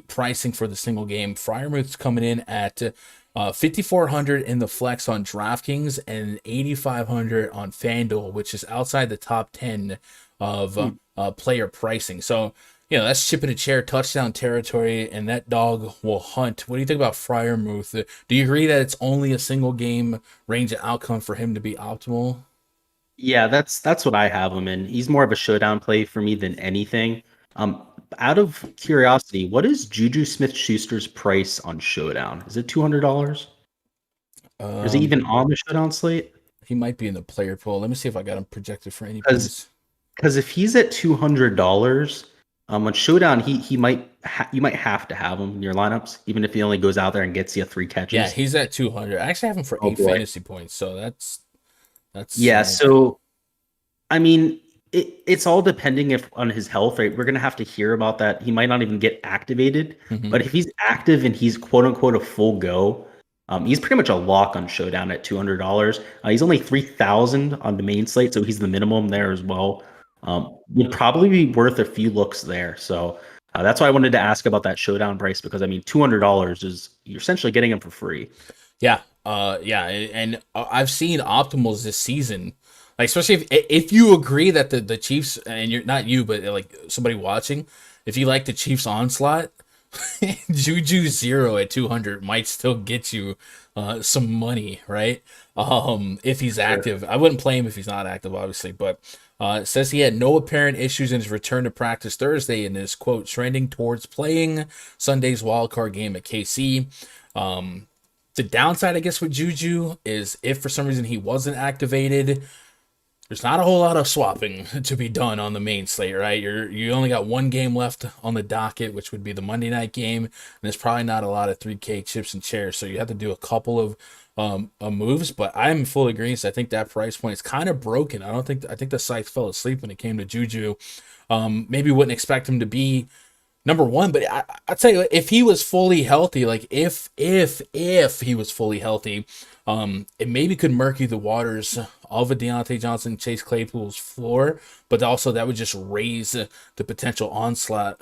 pricing for the single game, Friarmuth's coming in at 5,400 in the flex on DraftKings and 8,500 on Fanduel, which is outside the top 10 of player pricing. So, that's chip in a chair touchdown territory, and that dog will hunt. What do you think about Friarmuth? Do you agree that it's only a single game range of outcome for him to be optimal? Yeah, that's what I have him in. He's more of a showdown play for me than anything. Um, Out of curiosity, what is Juju Smith-Schuster's price on Showdown? Is it $200? Or is he even on the Showdown slate? He might be in the player pool. Let me see if I got him projected for any Because points. if he's at $200, on Showdown you might have to have him in your lineups, even if he only goes out there and gets you 3 catches. Yeah, he's at 200. I actually have him for Oh 8 boy. fantasy points, so that's Yeah, so I mean, it's all depending if on his health, right? We're gonna have to hear about that. He might not even get activated, Mhm. but if he's active and he's quote unquote a full go, he's pretty much a lock on Showdown at $200. He's only 3,000 on the main slate, so he's the minimum there as well. Would probably be worth a few looks there. So that's why I wanted to ask about that Showdown price, because I mean, $200 is you're essentially getting him for free. Yeah, yeah, and I've seen optimals this season. Like, especially if you agree that the Chiefs, and you're not you, but like somebody watching, if you like the Chiefs onslaught, Juju 0 at 200 might still get you some money, right? If he's active. I wouldn't play him if he's not active, obviously, but it says he had no apparent issues in his return to practice Thursday and is, quote, trending towards playing Sunday's wildcard game at KC. The downside, I guess, with Juju is if for some reason he wasn't activated, there's not a whole lot of swapping to be done on the main slate, right? You only got one game left on the docket, which would be the Monday night game, and there's probably not a lot of 3K chips and chairs, so you have to do a couple of moves. But I'm full agreement. I think that price point is kind of broken. I think the site fell asleep when it came to Juju. Maybe wouldn't expect him to be number one, but I'd say if he was fully healthy, like if he was fully healthy, it maybe could murky the waters of a Deontay Johnson, Chase Claypool's floor, but also that would just raise the potential onslaught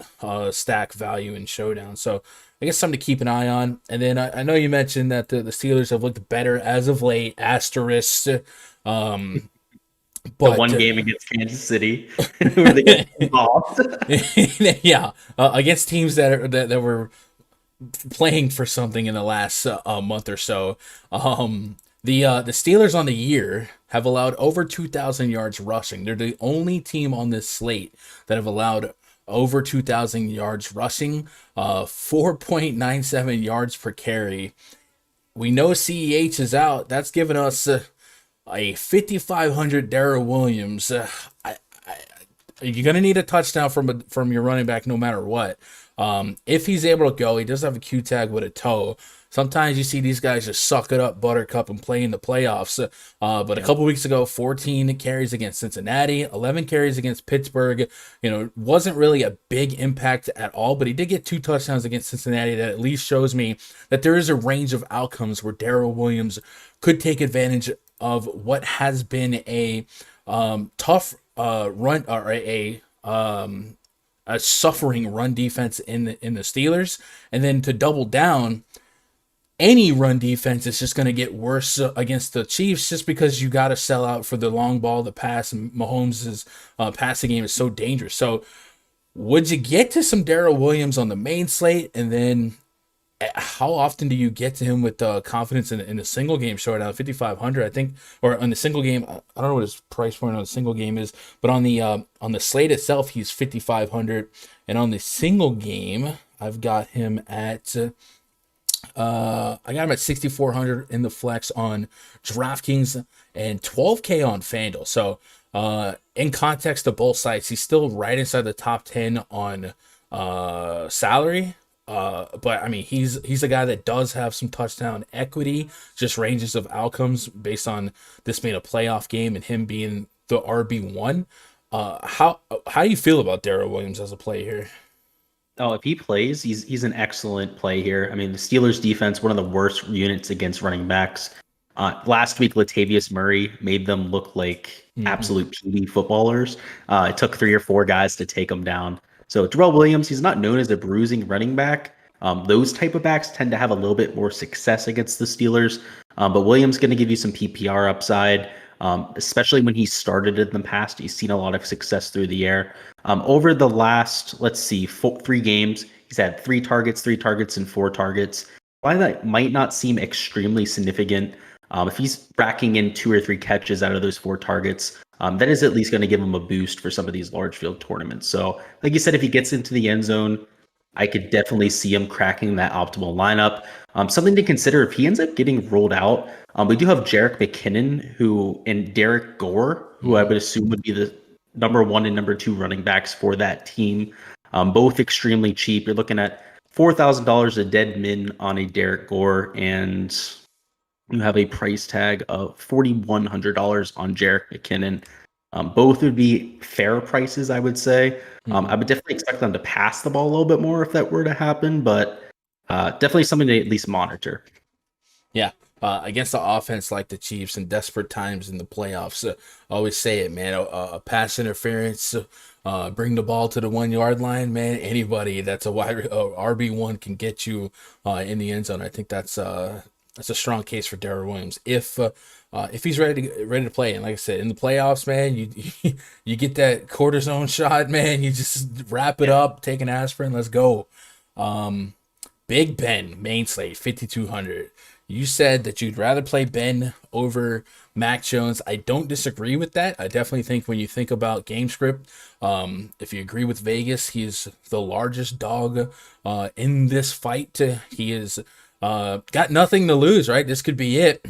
stack value in showdown. So I guess something to keep an eye on. And then I know you mentioned that the Steelers have looked better as of late, asterisk. The But one game against Kansas City where they get involved. yeah, against teams that were playing for something in the last month or so. The Steelers on the year have allowed over 2,000 yards rushing. They're the only team on this slate that have allowed over 2,000 yards rushing, 4.97 yards per carry. We know CEH is out. That's given us a 5,500 Daryl Williams. You're gonna need a touchdown from your running back no matter what. If he's able to go, he does have a Q tag with a toe. Sometimes you see these guys just suck it up, buttercup, and play in the playoffs. But a Yep. couple weeks ago, 14 carries against Cincinnati, 11 carries against Pittsburgh. Wasn't really a big impact at all, but he did get 2 touchdowns against Cincinnati. That at least shows me that there is a range of outcomes where Daryl Williams could take advantage of what has been a tough run or a suffering run defense in the Steelers, and then to double down, any run defense is just going to get worse against the Chiefs, just because you got to sell out for the long ball, the pass, and Mahomes' passing game is so dangerous. So would you get to some Daryl Williams on the main slate, and then how often do you get to him with confidence in a single game showdown? 5,500, I think, or on the single game. I don't know what his price point on the single game is, but on the slate itself, he's 5,500, and on the single game, I've got him at I got him at 6,400 in the flex on DraftKings and 12K on Fanduel. So in context of both sites, he's still right inside the top 10 on salary. But I mean, he's a guy that does have some touchdown equity, just ranges of outcomes based on this being a playoff game and him being the RB1. How do you feel about Daryl Williams as a play here? Oh, if he plays, he's an excellent play here. I mean, the Steelers defense, one of the worst units against running backs. Last week, Latavius Murray made them look like absolute PB footballers. It took 3 or 4 guys to take them down. So Darrell Williams, he's not known as a bruising running back. Those type of backs tend to have a little bit more success against the Steelers. But Williams going to give you some PPR upside, especially when he started in the past. He's seen a lot of success through the air. Over the last, let's see, 3 games, he's had 3 targets, and 4 targets. Why that might not seem extremely significant. If he's racking in 2 or 3 catches out of those 4 targets, that is at least going to give him a boost for some of these large field tournaments. So, like you said, if he gets into the end zone, I could definitely see him cracking that optimal lineup. Something to consider if he ends up getting rolled out. We do have Jerick McKinnon, and Derek Gore, who I would assume would be the number 1 and number 2 running backs for that team. Both extremely cheap. You're looking at $4,000 a dead min on a Derek Gore, and you have a price tag of $4,100 on Jerick McKinnon. Both would be fair prices, I would say. I would definitely expect them to pass the ball a little bit more if that were to happen, but definitely something to at least monitor. Yeah. Against the offense like the Chiefs in desperate times in the playoffs, I always say it, man. A pass interference, bring the ball to the 1 yard line, man. Anybody that's a RB1 can get you in the end zone. I think that's a strong case for Daryl Williams if he's ready to play. And like I said, in the playoffs, man, you get that cortisone shot, man. You just wrap it up, take an aspirin, let's go. Big Ben main slate 5,200. You said that you'd rather play Ben over Mac Jones. I don't disagree with that. I definitely think when you think about game script, if you agree with Vegas, he's the largest dog in this fight. He is got nothing to lose, right? This could be it.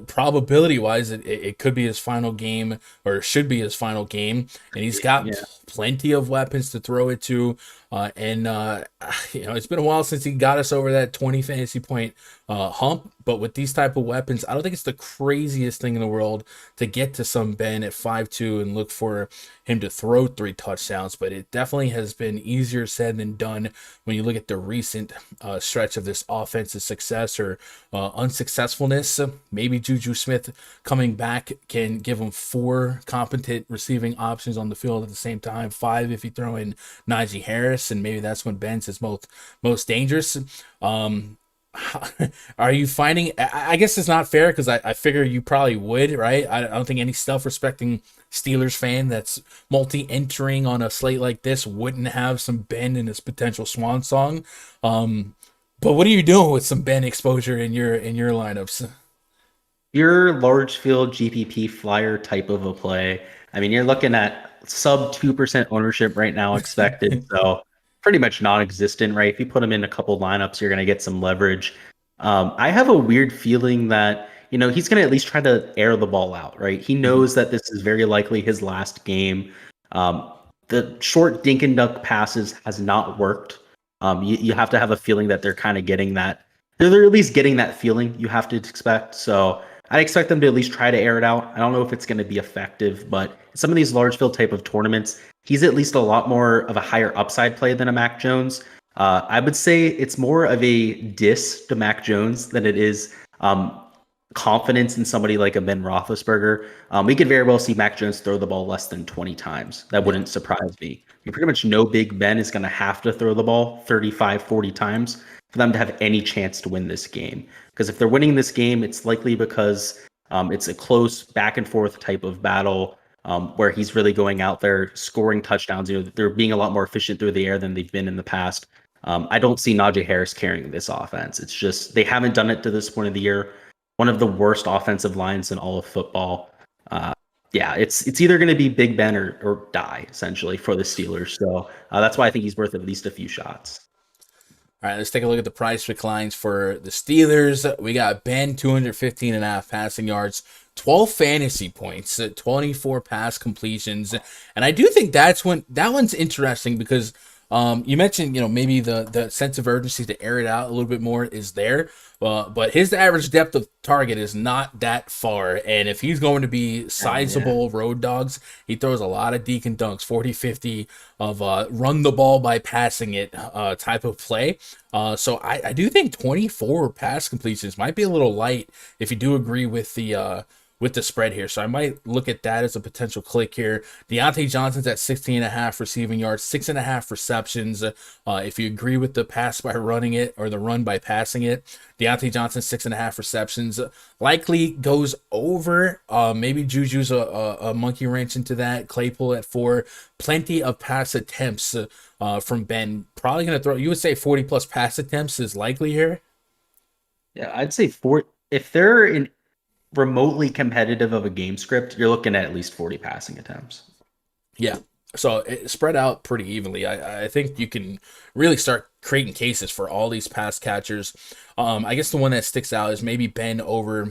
Probability wise, it could be his final game, or should be his final game, and he's got plenty of weapons to throw it to. It's been a while since he got us over that 20 fantasy point hump, but with these type of weapons, I don't think it's the craziest thing in the world to get to some Ben at 5'2" and look for him to throw 3 touchdowns, but it definitely has been easier said than done when you look at the recent stretch of this offensive success or unsuccessfulness. Maybe Juju Smith coming back can give him 4 competent receiving options on the field at the same time, 5 if you throw in Najee Harris, and maybe that's when Ben's his most dangerous. Are you finding? I guess it's not fair because I figure you probably would, right? I don't think any self-respecting Steelers fan that's multi-entering on a slate like this wouldn't have some Ben in his potential swan song. But what are you doing with some Ben exposure in your lineups? Your large field GPP flyer type of a play. I mean, you're looking at sub 2% ownership right now expected. So pretty much non-existent, right? If you put him in a couple lineups, you're going to get some leverage. I have a weird feeling that, he's going to at least try to air the ball out, right? He knows that this is very likely his last game. The short dink and dunk passes has not worked You have to have a feeling that they're kind of getting that. They're at least getting that feeling you have to expect. So I expect them to at least try to air it out. I don't know if it's going to be effective, but some of these large field type of tournaments, he's at least a lot more of a higher upside play than a Mac Jones. I would say it's more of a diss to Mac Jones than it is confidence in somebody like a Ben Roethlisberger. We could very well see Mac Jones throw the ball less than 20 times. That wouldn't surprise me. You pretty much know Big Ben is going to have to throw the ball 35, 40 times for them to have any chance to win this game. Because if they're winning this game, it's likely because it's a close back and forth type of battle where he's really going out there scoring touchdowns. You know, they're being a lot more efficient through the air than they've been in the past. I don't see Najee Harris carrying this offense. It's just they haven't done it to this point of the year. One of the worst offensive lines in all of football. Yeah, it's either going to be Big Ben or die, essentially, for the Steelers. So that's why I think he's worth at least a few shots. All right, let's take a look at the PrizePicks lines for the Steelers. We got Ben, 215.5 passing yards, 12 fantasy points, 24 pass completions. And I do think that one's interesting because you mentioned, maybe the sense of urgency to air it out a little bit more is there. But his average depth of target is not that far. And if he's going to be sizable road dogs, he throws a lot of deke and dunks, 40, 50 of run the ball by passing it type of play. So I do think 24 pass completions might be a little light if you do agree with the spread here. So I might look at that as a potential click here. Deontay Johnson's at 16.5 receiving yards, 6.5 receptions. If you agree with the pass by running it or the run by passing it, Deontay Johnson, 6.5 receptions. Likely goes over. Maybe Juju's a monkey wrench into that. Claypool at 4. Plenty of pass attempts from Ben. Probably going to throw, you would say 40 plus pass attempts is likely here? Yeah, I'd say if they're in remotely competitive of a game script, you're looking at least 40 passing attempts. Yeah. So it spread out pretty evenly. I think you can really start creating cases for all these pass catchers. I guess the one that sticks out is maybe Ben over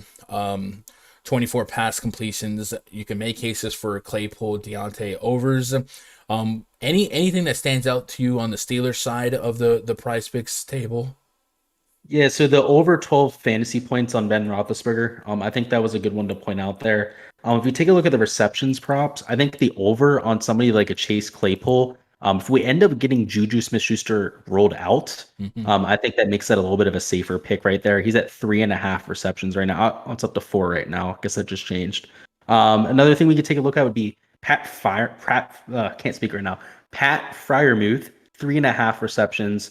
24 pass completions. You can make cases for Claypool, Deontay overs. Anything that stands out to you on the Steelers side of the PrizePicks table? Yeah, so the over 12 fantasy points on Ben Roethlisberger, I think that was a good one to point out there. If you take a look at the receptions props, I think the over on somebody like a Chase Claypool, if we end up getting Juju Smith-Schuster rolled out, I think that makes that a little bit of a safer pick right there. He's at 3.5 receptions right now. It's up to 4 right now. I guess that just changed. Another thing we could take a look at would be can't speak right now. Pat Friarmuth, 3.5 receptions.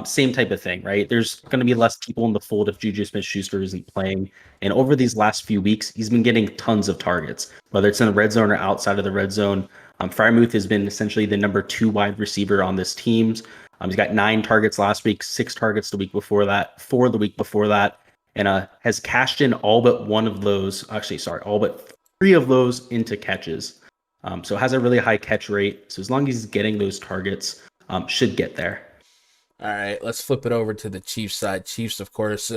Same type of thing, right? There's going to be less people in the fold if Juju Smith-Schuster isn't playing. And over these last few weeks, he's been getting tons of targets, whether it's in the red zone or outside of the red zone. Friarmuth has been essentially the number 2 wide receiver on this team. He's got 9 targets last week, 6 targets the week before that, 4 the week before that, and has cashed in all but all but 3 of those into catches. So has a really high catch rate. So as long as he's getting those targets, should get there. All right, let's flip it over to the Chiefs side. Chiefs, of course,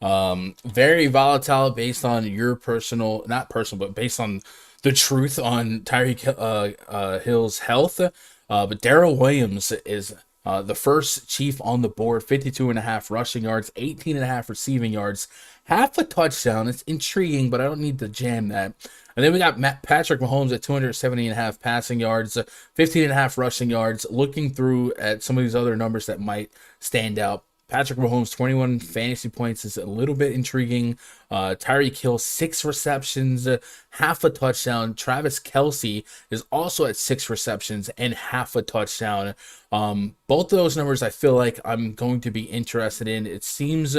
very volatile based on your but based on the truth on Tyreek Hill's health. But Daryl Williams is the first Chief on the board, 52.5 rushing yards, 18.5 receiving yards, half a touchdown. It's intriguing, but I don't need to jam that. And then we got Patrick Mahomes at 270.5 passing yards, 15.5 rushing yards. Looking through at some of these other numbers that might stand out, Patrick Mahomes, 21 fantasy points is a little bit intriguing. Tyreek Hill, 6 receptions, half a touchdown. Travis Kelce is also at 6 receptions and half a touchdown. Both of those numbers I feel like I'm going to be interested in. It seems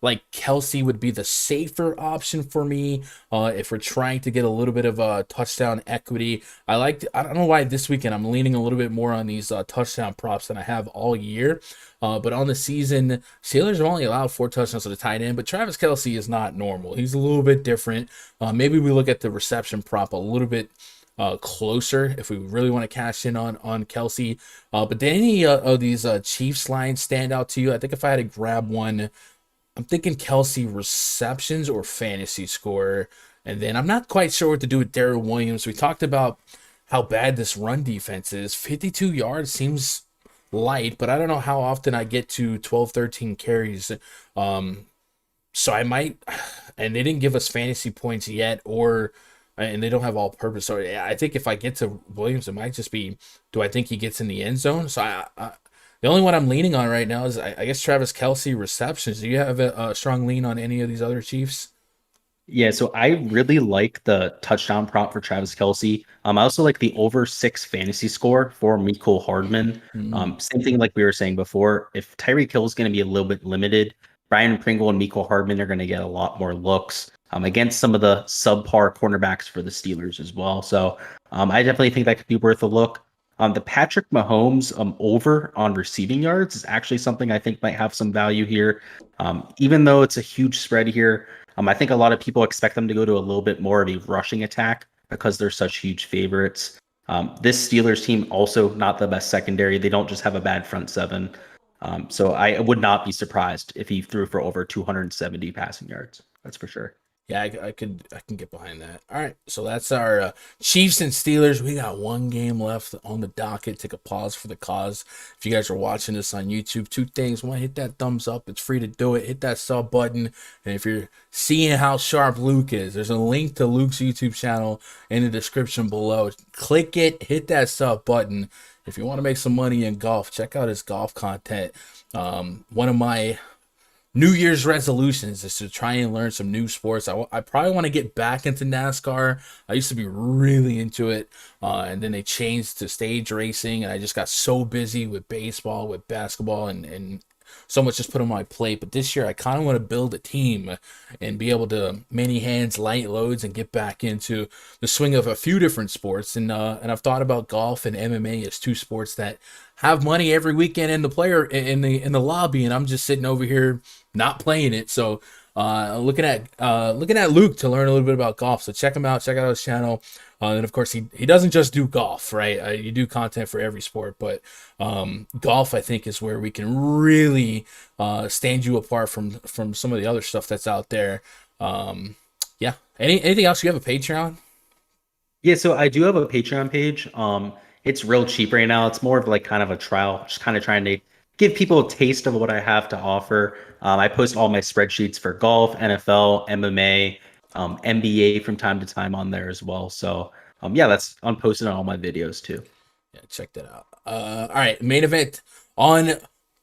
like Kelce would be the safer option for me if we're trying to get a little bit of touchdown equity. I don't know why this weekend I'm leaning a little bit more on these touchdown props than I have all year. But on the season, Steelers have only allowed 4 touchdowns to the tight end, but Travis Kelce is not normal. He's a little bit different. Maybe we look at the reception prop a little bit closer if we really want to cash in on Kelce. But did any of these Chiefs lines stand out to you? I think if I had to grab one, I'm thinking Kelce receptions or fantasy score. And then I'm not quite sure what to do with Daryl Williams. We talked about how bad this run defense is. 52 yards seems light, but I don't know how often I get to 12, 13 carries. So I might, and they didn't give us fantasy points yet, and they don't have all purpose. So yeah, I think if I get to Williams, it might just be, do I think he gets in the end zone? So the only one I'm leaning on right now is I guess Travis Kelce receptions. Do you have a strong lean on any of these other Chiefs? Yeah, so I really like the touchdown prop for Travis Kelce. I also like the over 6 fantasy score for Mecole Hardman. Mm. Same thing like we were saying before. If Tyreek Hill is going to be a little bit limited, Brian Pringle and Mecole Hardman are going to get a lot more looks against some of the subpar cornerbacks for the Steelers as well. So I definitely think that could be worth a look. The Patrick Mahomes over on receiving yards is actually something I think might have some value here. Even though it's a huge spread here, I think a lot of people expect them to go to a little bit more of a rushing attack because they're such huge favorites. This Steelers team also not the best secondary. They don't just have a bad front seven. So I would not be surprised if he threw for over 270 passing yards. That's for sure. Yeah, I can get behind that. All right, so that's our Chiefs and Steelers. We got one game left on the docket. Take a pause for the cause. If you guys are watching this on YouTube, two things: one, hit that thumbs up. It's free to do it. Hit that sub button. And if you're seeing how sharp Luke is, there's a link to Luke's YouTube channel in the description below. Click it. Hit that sub button. If you want to make some money in golf, check out his golf content. One of my New Year's resolutions is to try and learn some new sports. I probably want to get back into NASCAR. I used to be really into it, and then they changed to stage racing, and I just got so busy with baseball, with basketball, and so much just put on my plate. But this year, I kind of want to build a team and be able to many hands, light loads, and get back into the swing of a few different sports. And I've thought about golf and MMA as two sports that have money every weekend in the lobby, and I'm just sitting over here not playing it. So looking at Luke to learn a little bit about golf. So check him out. Check out his channel. And of course, he doesn't just do golf, right? You do content for every sport, but golf, I think, is where we can really stand you apart from some of the other stuff that's out there. Yeah. Anything else? You have a Patreon? Yeah, so I do have a Patreon page. It's real cheap right now. It's more of like kind of a trial, just kind of trying to give people a taste of what I have to offer. I post all my spreadsheets for golf, NFL, MMA, NBA from time to time on there as well. So yeah, that's posted on all my videos too. Yeah, check that out. All right, main event on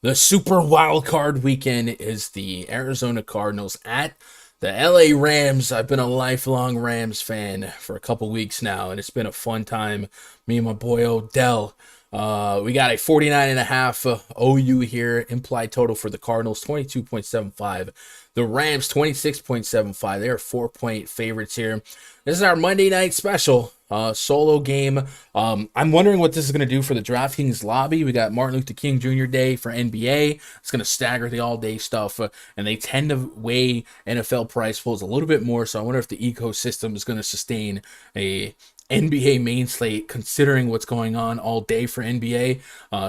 the Super Wildcard weekend is the Arizona Cardinals at the LA Rams. I've been a lifelong Rams fan for a couple weeks now, and it's been a fun time. Me and my boy Odell. We got a 49.5 OU here. Implied total for the Cardinals, 22.75. The Rams, 26.75. They are 4-point favorites here. This is our Monday night special solo game. I'm wondering what this is going to do for the DraftKings lobby. We got Martin Luther King Jr. Day for NBA. It's going to stagger the all-day stuff, and they tend to weigh NFL price pools a little bit more, so I wonder if the ecosystem is going to sustain a NBA main slate considering what's going on all day for NBA.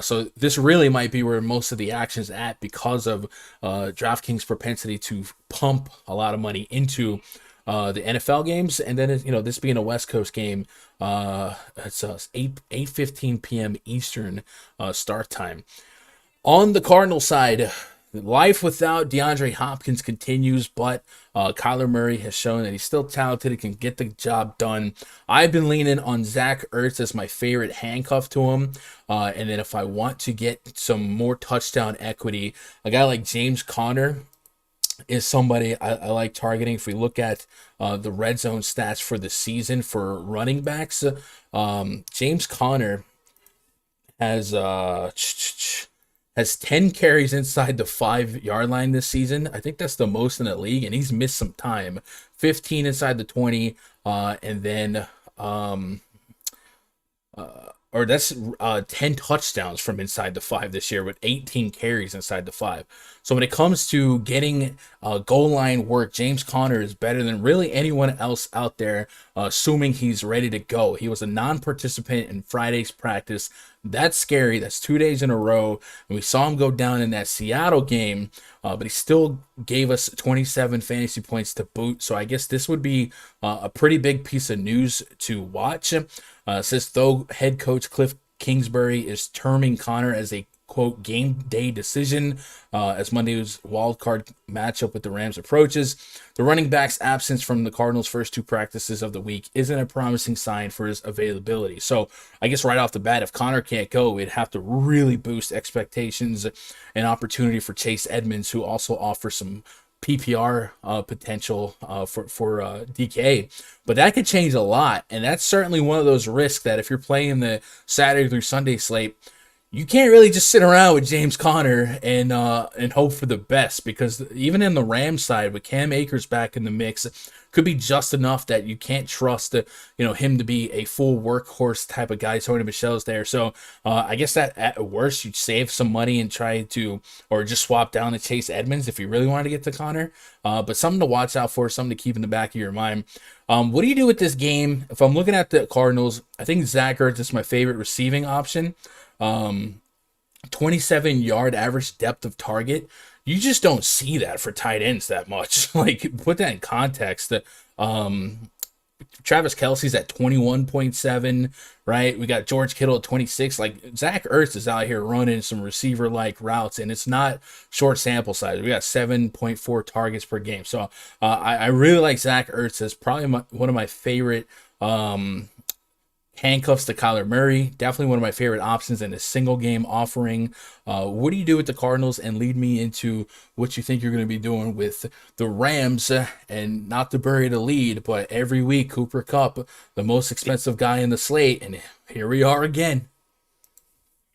So this really might be where most of the action is at because of DraftKings' propensity to pump a lot of money into the NFL games. And then, this being a West Coast game, it's 8:15 p.m. Eastern start time. On the Cardinal side, life without DeAndre Hopkins continues, but Kyler Murray has shown that he's still talented and can get the job done. I've been leaning on Zach Ertz as my favorite handcuff to him. And then if I want to get some more touchdown equity, a guy like James Conner is somebody I like targeting. If we look at the red zone stats for the season for running backs, James Conner has 10 carries inside the 5-yard line this season. I think that's the most in the league, and he's missed some time. 15 inside the 20, and then that's 10 touchdowns from inside the 5 this year with 18 carries inside the 5. So when it comes to getting goal line work, James Conner is better than really anyone else out there, assuming he's ready to go. He was a non-participant in Friday's practice. That's scary. That's 2 days in a row. And we saw him go down in that Seattle game, but he still gave us 27 fantasy points to boot. So I guess this would be a pretty big piece of news to watch. Says though head coach Cliff Kingsbury is terming Conner as a quote game day decision as Monday's wildcard matchup with the Rams approaches. The running back's absence from the Cardinals' first two practices of the week isn't a promising sign for his availability. So I guess right off the bat, if Connor can't go, it'd have to really boost expectations and opportunity for Chase Edmonds, who also offers some PPR potential for DK, but that could change a lot, and that's certainly one of those risks that if you're playing the Saturday through Sunday slate, you can't really just sit around with James Conner and hope for the best, because even in the Rams side with Cam Akers back in the mix, could be just enough that you can't trust him to be a full workhorse type of guy. Tony Michel's there, so I guess that at worst you'd save some money and try to, or just swap down to Chase Edmonds if you really wanted to get to Conner. But something to watch out for, something to keep in the back of your mind. What do you do with this game? If I'm looking at the Cardinals, I think Zach Ertz is my favorite receiving option. 27-yard average depth of target. You just don't see that for tight ends that much. Like, put that in context. Travis Kelce's at 21.7, right? We got George Kittle at 26. Like, Zach Ertz is out here running some receiver-like routes, and it's not short sample size. We got 7.4 targets per game. So I really like Zach Ertz as probably one of my favorite handcuffs to Kyler Murray. Definitely one of my favorite options in a single game offering. What do you do with the Cardinals? And lead me into what you think you're going to be doing with the Rams. And not to bury the lead, but every week Cooper Kupp, the most expensive guy in the slate. And here we are again.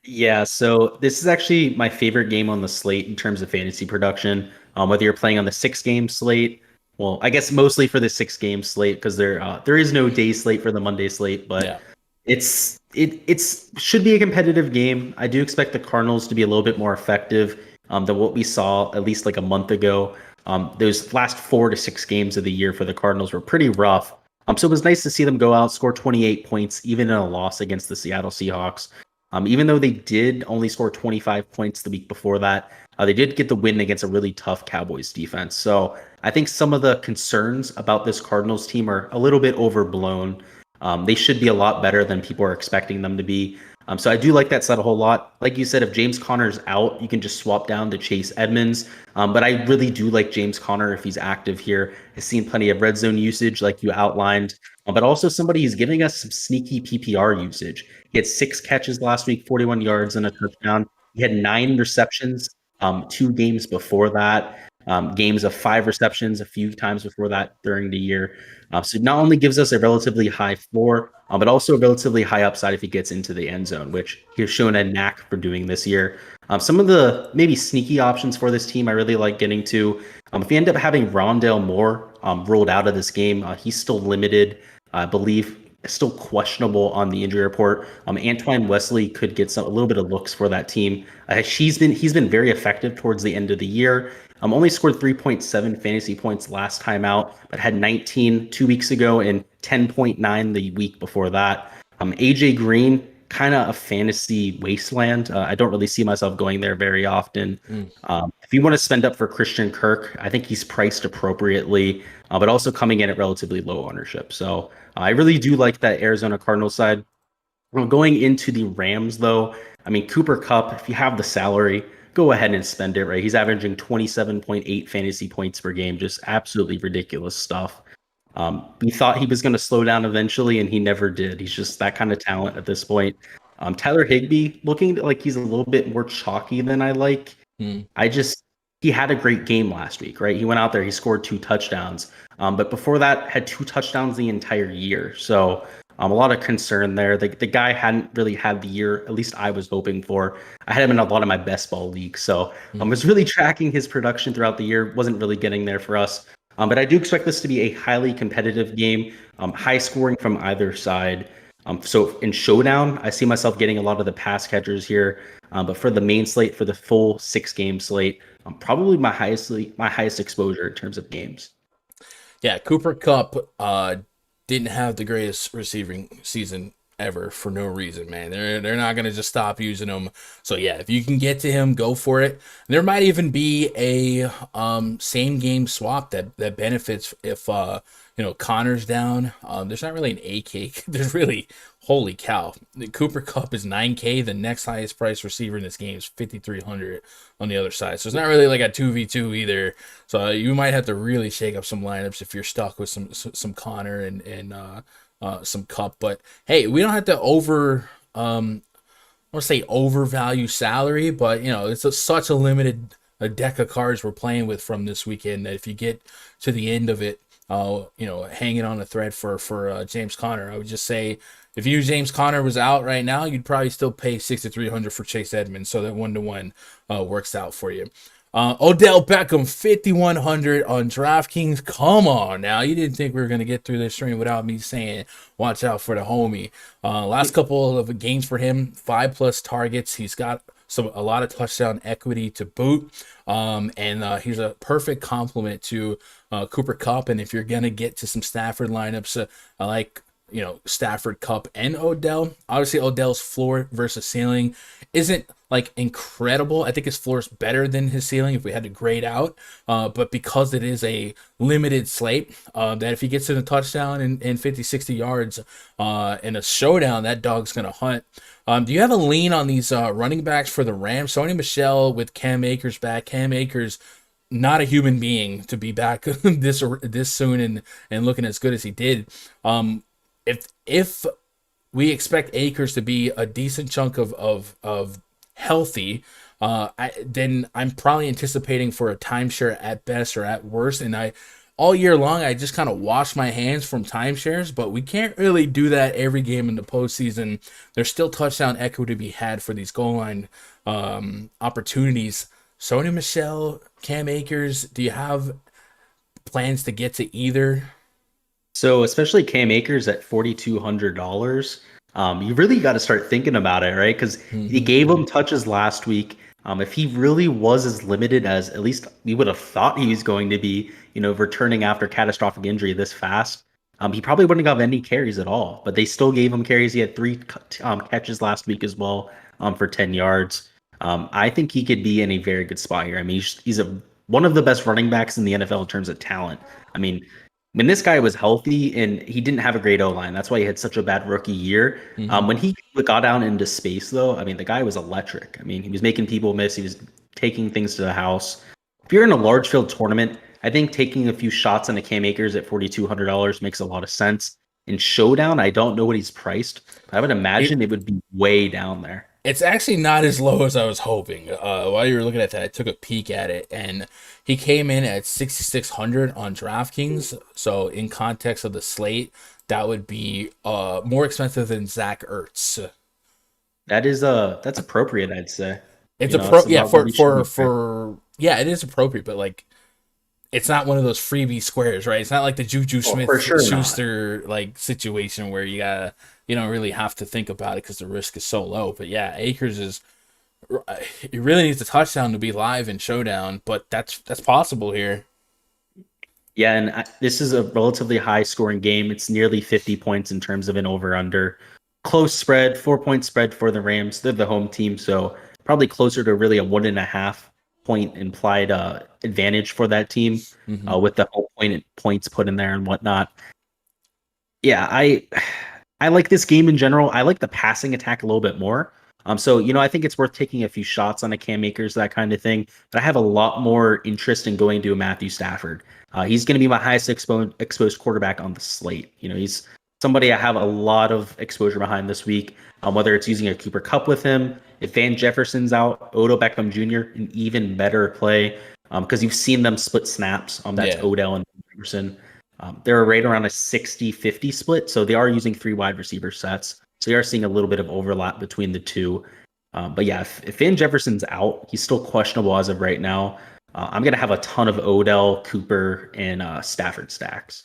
Yeah, so this is actually my favorite game on the slate in terms of fantasy production. Whether you're playing on the 6-game slate, well, I guess mostly for the 6-game slate, because there is no day slate for the Monday slate, but yeah. It should be a competitive game. I do expect the Cardinals to be a little bit more effective than what we saw at least like a month ago. Those last 4 to 6 games of the year for the Cardinals were pretty rough. So it was nice to see them go out, score 28 points, even in a loss against the Seattle Seahawks. Even though they did only score 25 points the week before that, they did get the win against a really tough Cowboys defense. So I think some of the concerns about this Cardinals team are a little bit overblown. They should be a lot better than people are expecting them to be. So I do like that set a whole lot. Like you said, if James Conner's out, you can just swap down to Chase Edmonds. But I really do like James Conner if he's active here. I've seen plenty of red zone usage like you outlined, but also somebody who's giving us some sneaky PPR usage. He had 6 catches last week, 41 yards and a touchdown. He had 9 receptions 2 games before that. Games of 5 receptions a few times before that during the year. So it not only gives us a relatively high floor, but also a relatively high upside if he gets into the end zone, which he's shown a knack for doing this year. Some of the maybe sneaky options for this team I really like getting to. If you end up having Rondale Moore ruled out of this game, he's still limited, I believe, still questionable on the injury report. Antoine Wesley could get a little bit of looks for that team. He's been very effective towards the end of the year. Only scored 3.7 fantasy points last time out, but had 19 2 weeks ago and 10.9 the week before that. AJ Green, kind of a fantasy wasteland. I don't really see myself going there very often. If you want to spend up for Christian Kirk, I think he's priced appropriately, but also coming in at relatively low ownership. So I really do like that Arizona Cardinals side. Going into the Rams, though, I mean, Cooper Kupp, if you have the salary, go ahead and spend it, right? He's averaging 27.8 fantasy points per game, just absolutely ridiculous stuff. We thought he was going to slow down eventually, and he never did. He's just that kind of talent at this point. Tyler Higbee, looking like he's a little bit more chalky than I like. He had a great game last week, right? He went out there, he scored 2 touchdowns. But before that, had 2 touchdowns the entire year. So a lot of concern there. The guy hadn't really had the year, at least I was hoping for. I had him in a lot of my best ball leagues. So I was really tracking his production throughout the year. Wasn't really getting there for us. But I do expect this to be a highly competitive game, high scoring from either side. So in Showdown, I see myself getting a lot of the pass catchers here. But for the main slate, for the full 6-game slate, probably my highest exposure in terms of games. Yeah, Cooper Kupp didn't have the greatest receiving season ever for no reason, man. They're not gonna just stop using him. So yeah, if you can get to him, go for it. There might even be a same game swap that benefits if Connor's down. There's not really an AK. There's really, holy cow. The Cooper Kupp is 9K. The next highest price receiver in this game is 5,300 on the other side. So it's not really like a 2v2 either. So you might have to really shake up some lineups if you're stuck with some Connor and some Kupp. But hey, we don't have to I want to say overvalue salary, but it's such a limited deck of cards we're playing with from this weekend that if you get to the end of it, hanging on a thread for James Conner, I would just say if James Conner was out right now, you'd probably still pay 6,300 for Chase Edmonds, so that 1-to-1 works out for you. Odell Beckham 5,100 on DraftKings. Come on now, you didn't think we were gonna get through this stream without me saying watch out for the homie. Last couple of games for him, 5+ targets. He's got a lot of touchdown equity to boot, and he's a perfect complement to Cooper Kupp. And if you're gonna get to some Stafford lineups, I like Stafford, Kupp, and Odell. Obviously, Odell's floor versus ceiling isn't like incredible. I think his floor is better than his ceiling if we had to grade out. But because it is a limited slate, that if he gets in a touchdown and 50, 60 yards in a showdown, that dog's going to hunt. Do you have a lean on these running backs for the Rams? Sony Michel with Cam Akers back. Cam Akers, not a human being to be back this soon and looking as good as he did. If we expect Akers to be a decent chunk of healthy, then I'm probably anticipating for a timeshare at best or at worst. And all year long, I just kind of wash my hands from timeshares, but we can't really do that every game in the postseason. There's still touchdown equity to be had for these goal line opportunities. Sony Michel, Cam Akers, do you have plans to get to either? So especially Cam Akers at $4,200, you really got to start thinking about it, right? Because he gave him touches last week. If he really was as limited as at least we would have thought he was going to be, returning after catastrophic injury this fast, he probably wouldn't have any carries at all. But they still gave him carries. He had 3 catches last week as well for 10 yards. I think he could be in a very good spot here. I mean, he's one of the best running backs in the NFL in terms of talent. I mean, when this guy was healthy and he didn't have a great O-line, that's why he had such a bad rookie year. When he got down into space, though, I mean, the guy was electric. I mean, he was making people miss. He was taking things to the house. If you're in a large field tournament, I think taking a few shots on the Cam Akers at $4,200 makes a lot of sense. In Showdown, I don't know what he's priced, but I would imagine it would be way down there. It's actually not as low as I was hoping. While you were looking at that, I took a peek at it, and he came in at 6,600 on DraftKings. So in context of the slate, that would be more expensive than Zach Ertz. That's appropriate, I'd say. It's it is appropriate, but like it's not one of those freebie squares, right? It's not like the Juju Schuster like situation where you don't really have to think about it because the risk is so low. But yeah, Akers he really needs a touchdown to be live in Showdown, but that's possible here. Yeah, and this is a relatively high scoring game. It's nearly 50 points in terms of an over-under. Close spread, 4-point spread for the Rams. They're the home team, so probably closer to really a 1.5 point implied advantage for that team with the whole points put in there and whatnot. Yeah, I like this game in general. I like the passing attack a little bit more. So I think it's worth taking a few shots on a Cam Akers, that kind of thing. But I have a lot more interest in going to a Matthew Stafford. He's going to be my highest exposed quarterback on the slate. He's somebody I have a lot of exposure behind this week. Whether it's using a Cooper Kupp with him, if Van Jefferson's out, Odell Beckham Jr. an even better play because you've seen them split snaps. That's Odell and Jefferson. They're right around a 60-50 split, so they are using 3 wide receiver sets. So you are seeing a little bit of overlap between the two. But yeah, if Van Jefferson's out, he's still questionable as of right now. I'm going to have a ton of Odell, Cooper, and Stafford stacks.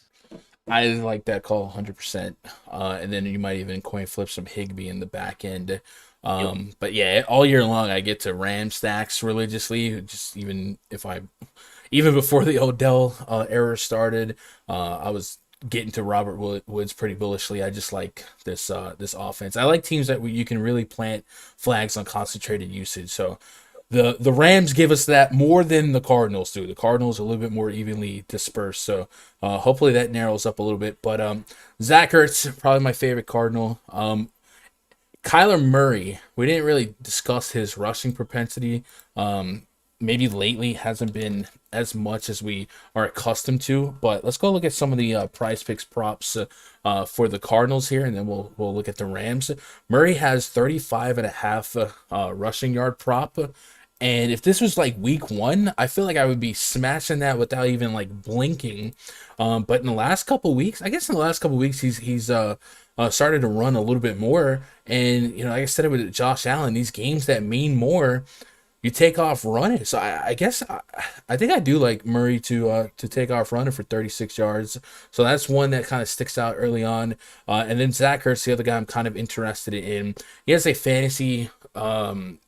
I like that call 100%. And then you might even coin flip some Higbee in the back end. But yeah, all year long I get to Ram stacks religiously. Just even before the Odell era started, I was get into Robert Woods pretty bullishly. I just like this offense. I like teams that you can really plant flags on concentrated usage. So the Rams give us that more than the Cardinals do. The Cardinals are a little bit more evenly dispersed. So hopefully that narrows up a little bit. But Zach Ertz, probably my favorite Cardinal. Kyler Murray, we didn't really discuss his rushing propensity. Maybe lately hasn't been as much as we are accustomed to, but let's go look at some of the PrizePicks props for the Cardinals here, and then we'll look at the Rams. Murray has 35.5 rushing yard prop, and if this was like week 1, I feel like I would be smashing that without even like blinking. But in the last couple weeks, he's started to run a little bit more, and like I said with Josh Allen, these games that mean more, you take off running. So I guess I think I do like Murray to take off running for 36 yards. So that's one that kind of sticks out early on. And then Zach Ertz, the other guy I'm kind of interested in. He has a fantasy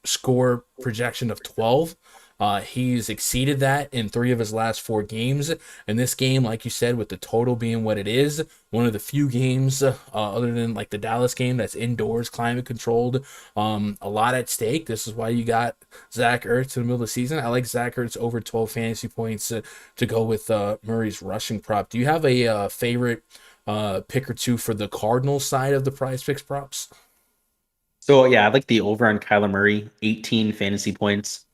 score projection of 12. He's exceeded that in 3 of his last 4 games. And this game, like you said, with the total being what it is, one of the few games other than like the Dallas game that's indoors, climate controlled, a lot at stake. This is why you got Zach Ertz in the middle of the season. I like Zach Ertz over 12 fantasy points to go with Murray's rushing prop. Do you have a favorite pick or two for the Cardinals side of the PrizePicks props? So yeah, I like the over on Kyler Murray, 18 fantasy points.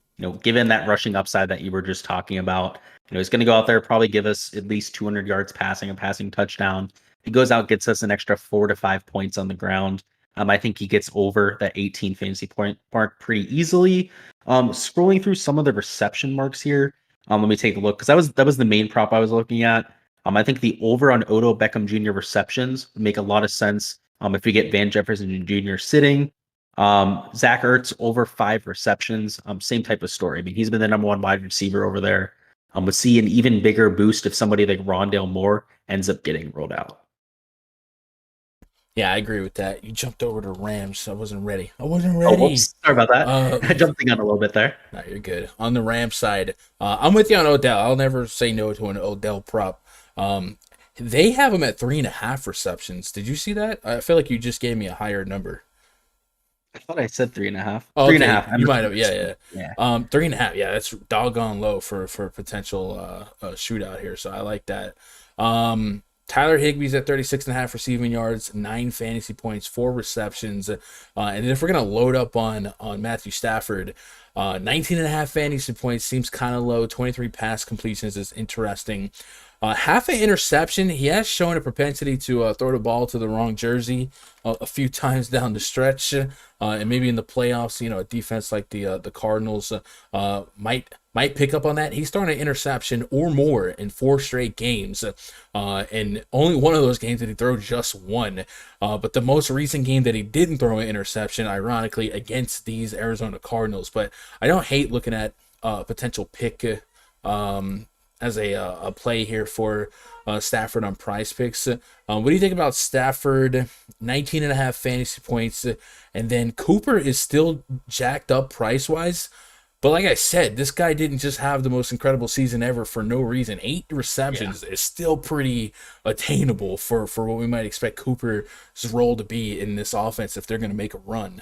Given that rushing upside that you were just talking about, he's going to go out there, probably give us at least 200 yards passing, a passing touchdown. He goes out, gets us an extra 4 to 5 points on the ground. I think he gets over that 18 fantasy point mark pretty easily. Scrolling through some of the reception marks here, let me take a look, because that was the main prop I was looking at. I think the over on Odell Beckham Jr. receptions would make a lot of sense if we get Van Jefferson Jr. sitting. Zach Ertz over 5 receptions, same type of story. I mean, he's been the number 1 wide receiver over there. Would see an even bigger boost if somebody like Rondale Moore ends up getting rolled out. Yeah, I agree with that. You jumped over to Rams. I wasn't ready. Oh, whoops. Sorry about that. I jumped the gun a little bit there. No, you're good. On the Rams side, I'm with you on Odell. I'll never say no to an Odell prop. They have him at 3.5 receptions. Did you see that? I feel like you just gave me a higher number. I thought I said 3.5. Oh, 3.5. You might have, yeah. 3.5. Yeah, that's doggone low for potential shootout here. So I like that. Tyler Higbee's at 36.5 receiving yards, 9 fantasy points, 4 receptions. And then if we're gonna load up on Matthew Stafford, 19.5 fantasy points seems kind of low. 23 pass completions is interesting. Half an interception. He has shown a propensity to throw the ball to the wrong jersey a few times down the stretch, and maybe in the playoffs, a defense like the Cardinals might pick up on that. He's throwing an interception or more in 4 straight games, and only one of those games did he throw just one. But the most recent game that he didn't throw an interception, ironically, against these Arizona Cardinals. But I don't hate looking at potential pick as a play here for Stafford on PrizePicks. What do you think about Stafford? 19.5 fantasy points, and then Cooper is still jacked up price-wise. But like I said, this guy didn't just have the most incredible season ever for no reason. 8 receptions is still pretty attainable for what we might expect Cooper's role to be in this offense if they're going to make a run.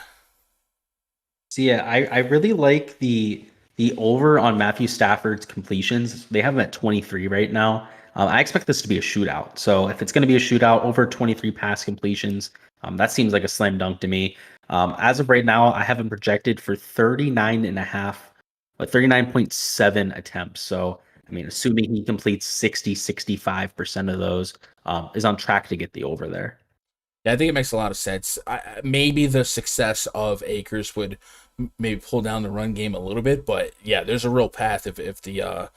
So yeah, I really like the over on Matthew Stafford's completions. They have him at 23 right now. I expect this to be a shootout. So if it's going to be a shootout, over 23 pass completions, that seems like a slam dunk to me. As of right now, I have him projected for 39.7 attempts. So, I mean, assuming he completes 65% of those, is on track to get the over there. Yeah, I think it makes a lot of sense. Maybe the success of Akers would maybe pull down the run game a little bit, but yeah, there's a real path if the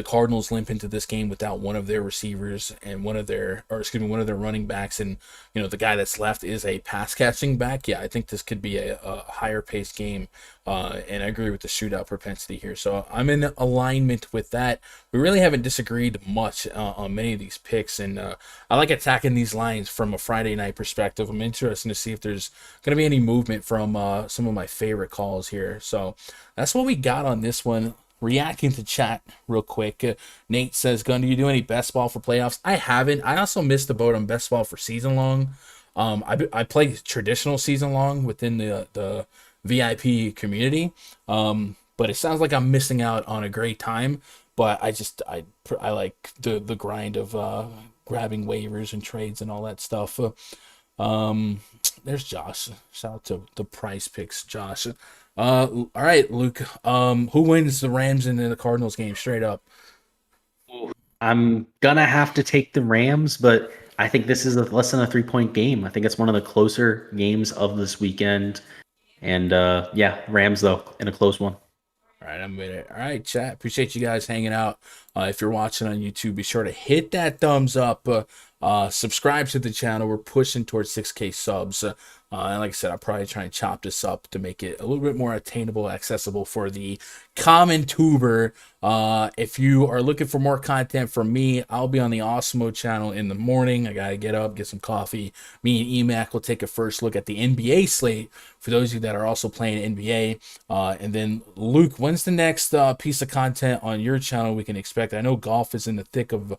Cardinals limp into this game without one of their receivers and one of their running backs, and the guy that's left is a pass catching back. Yeah, I think this could be a higher paced game, and I agree with the shootout propensity here. So I'm in alignment with that. We really haven't disagreed much on many of these picks, and I like attacking these lines from a Friday night perspective. I'm interested to see if there's going to be any movement from some of my favorite calls here. So that's what we got on this one. reacting to chat real quick. Nate says, Gun, do you do any best ball for playoffs? I haven't. I also missed the boat on best ball for season long. I play traditional season long within the VIP community. But it sounds like I'm missing out on a great time. But I like the grind of grabbing waivers and trades and all that stuff. There's Josh. Shout out to the PrizePicks, Josh. All right, Luke. Who wins the Rams and the Cardinals game straight up? I'm gonna have to take the Rams, but I think this is less than a 3-point game. I think it's one of the closer games of this weekend. And yeah, Rams though in a close one. All right, I'm with it. All right, chat. Appreciate you guys hanging out. If you're watching on YouTube, be sure to hit that thumbs up. Subscribe to the channel. We're pushing towards 6K subs. And like I said, I'll probably try and chop this up to make it a little bit more attainable, accessible for the common tuber. If you are looking for more content from me, I'll be on the Osmo channel in the morning. I gotta get up, get some coffee. Me and EMAC will take a first look at the NBA slate for those of you that are also playing NBA. And then Luke, when's the next piece of content on your channel we can expect? I know golf is in the thick of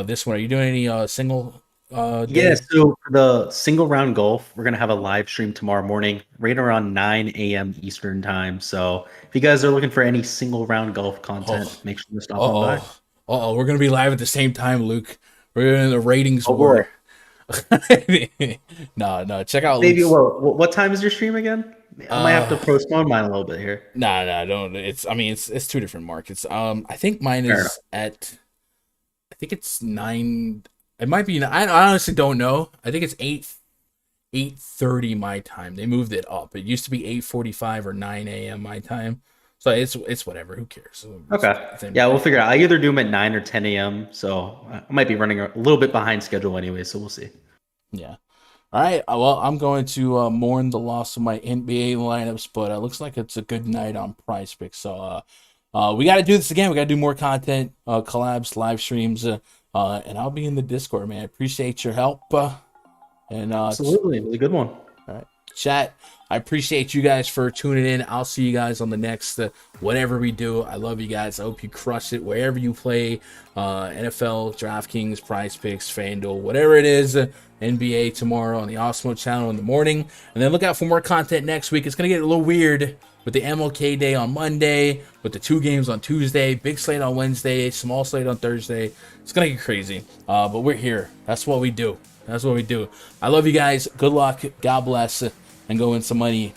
this one. Are you doing any single? Yeah, so for the single round golf, we're gonna have a live stream tomorrow morning, right around 9 a.m. Eastern time. So if you guys are looking for any single round golf content, make sure to stop on by. We're gonna be live at the same time, Luke. We're in the ratings Oh, war. No, check out Maybe. Luke's. Well, what time is your stream again? I might have to postpone mine a little bit here. Nah, don't. It's two different markets. I think mine is at. I think it's 9. It might be. I honestly don't know. I think it's 8:30 my time. They moved it up. It used to be 8:45 or 9 a.m. my time. So it's whatever. Who cares? Okay. Yeah, we'll figure out. I either do them at 9 or 10 a.m. So I might be running a little bit behind schedule anyway. So we'll see. Yeah. All right. Well, I'm going to mourn the loss of my NBA lineups, but it looks like it's a good night on PrizePicks. So we got to do this again. We got to do more content, collabs, live streams, and I'll be in the Discord, man. I appreciate your help. Absolutely. It was a good one. All right. Chat, I appreciate you guys for tuning in. I'll see you guys on the next whatever we do. I love you guys. I hope you crush it wherever you play. NFL, DraftKings, PrizePicks, Fanduel, whatever it is. NBA tomorrow on the Osmo channel in the morning. And then look out for more content next week. It's going to get a little weird with the MLK Day on Monday, with the 2 games on Tuesday, big slate on Wednesday, small slate on Thursday. It's going to get crazy. But we're here. That's what we do. I love you guys. Good luck. God bless. And go win some money.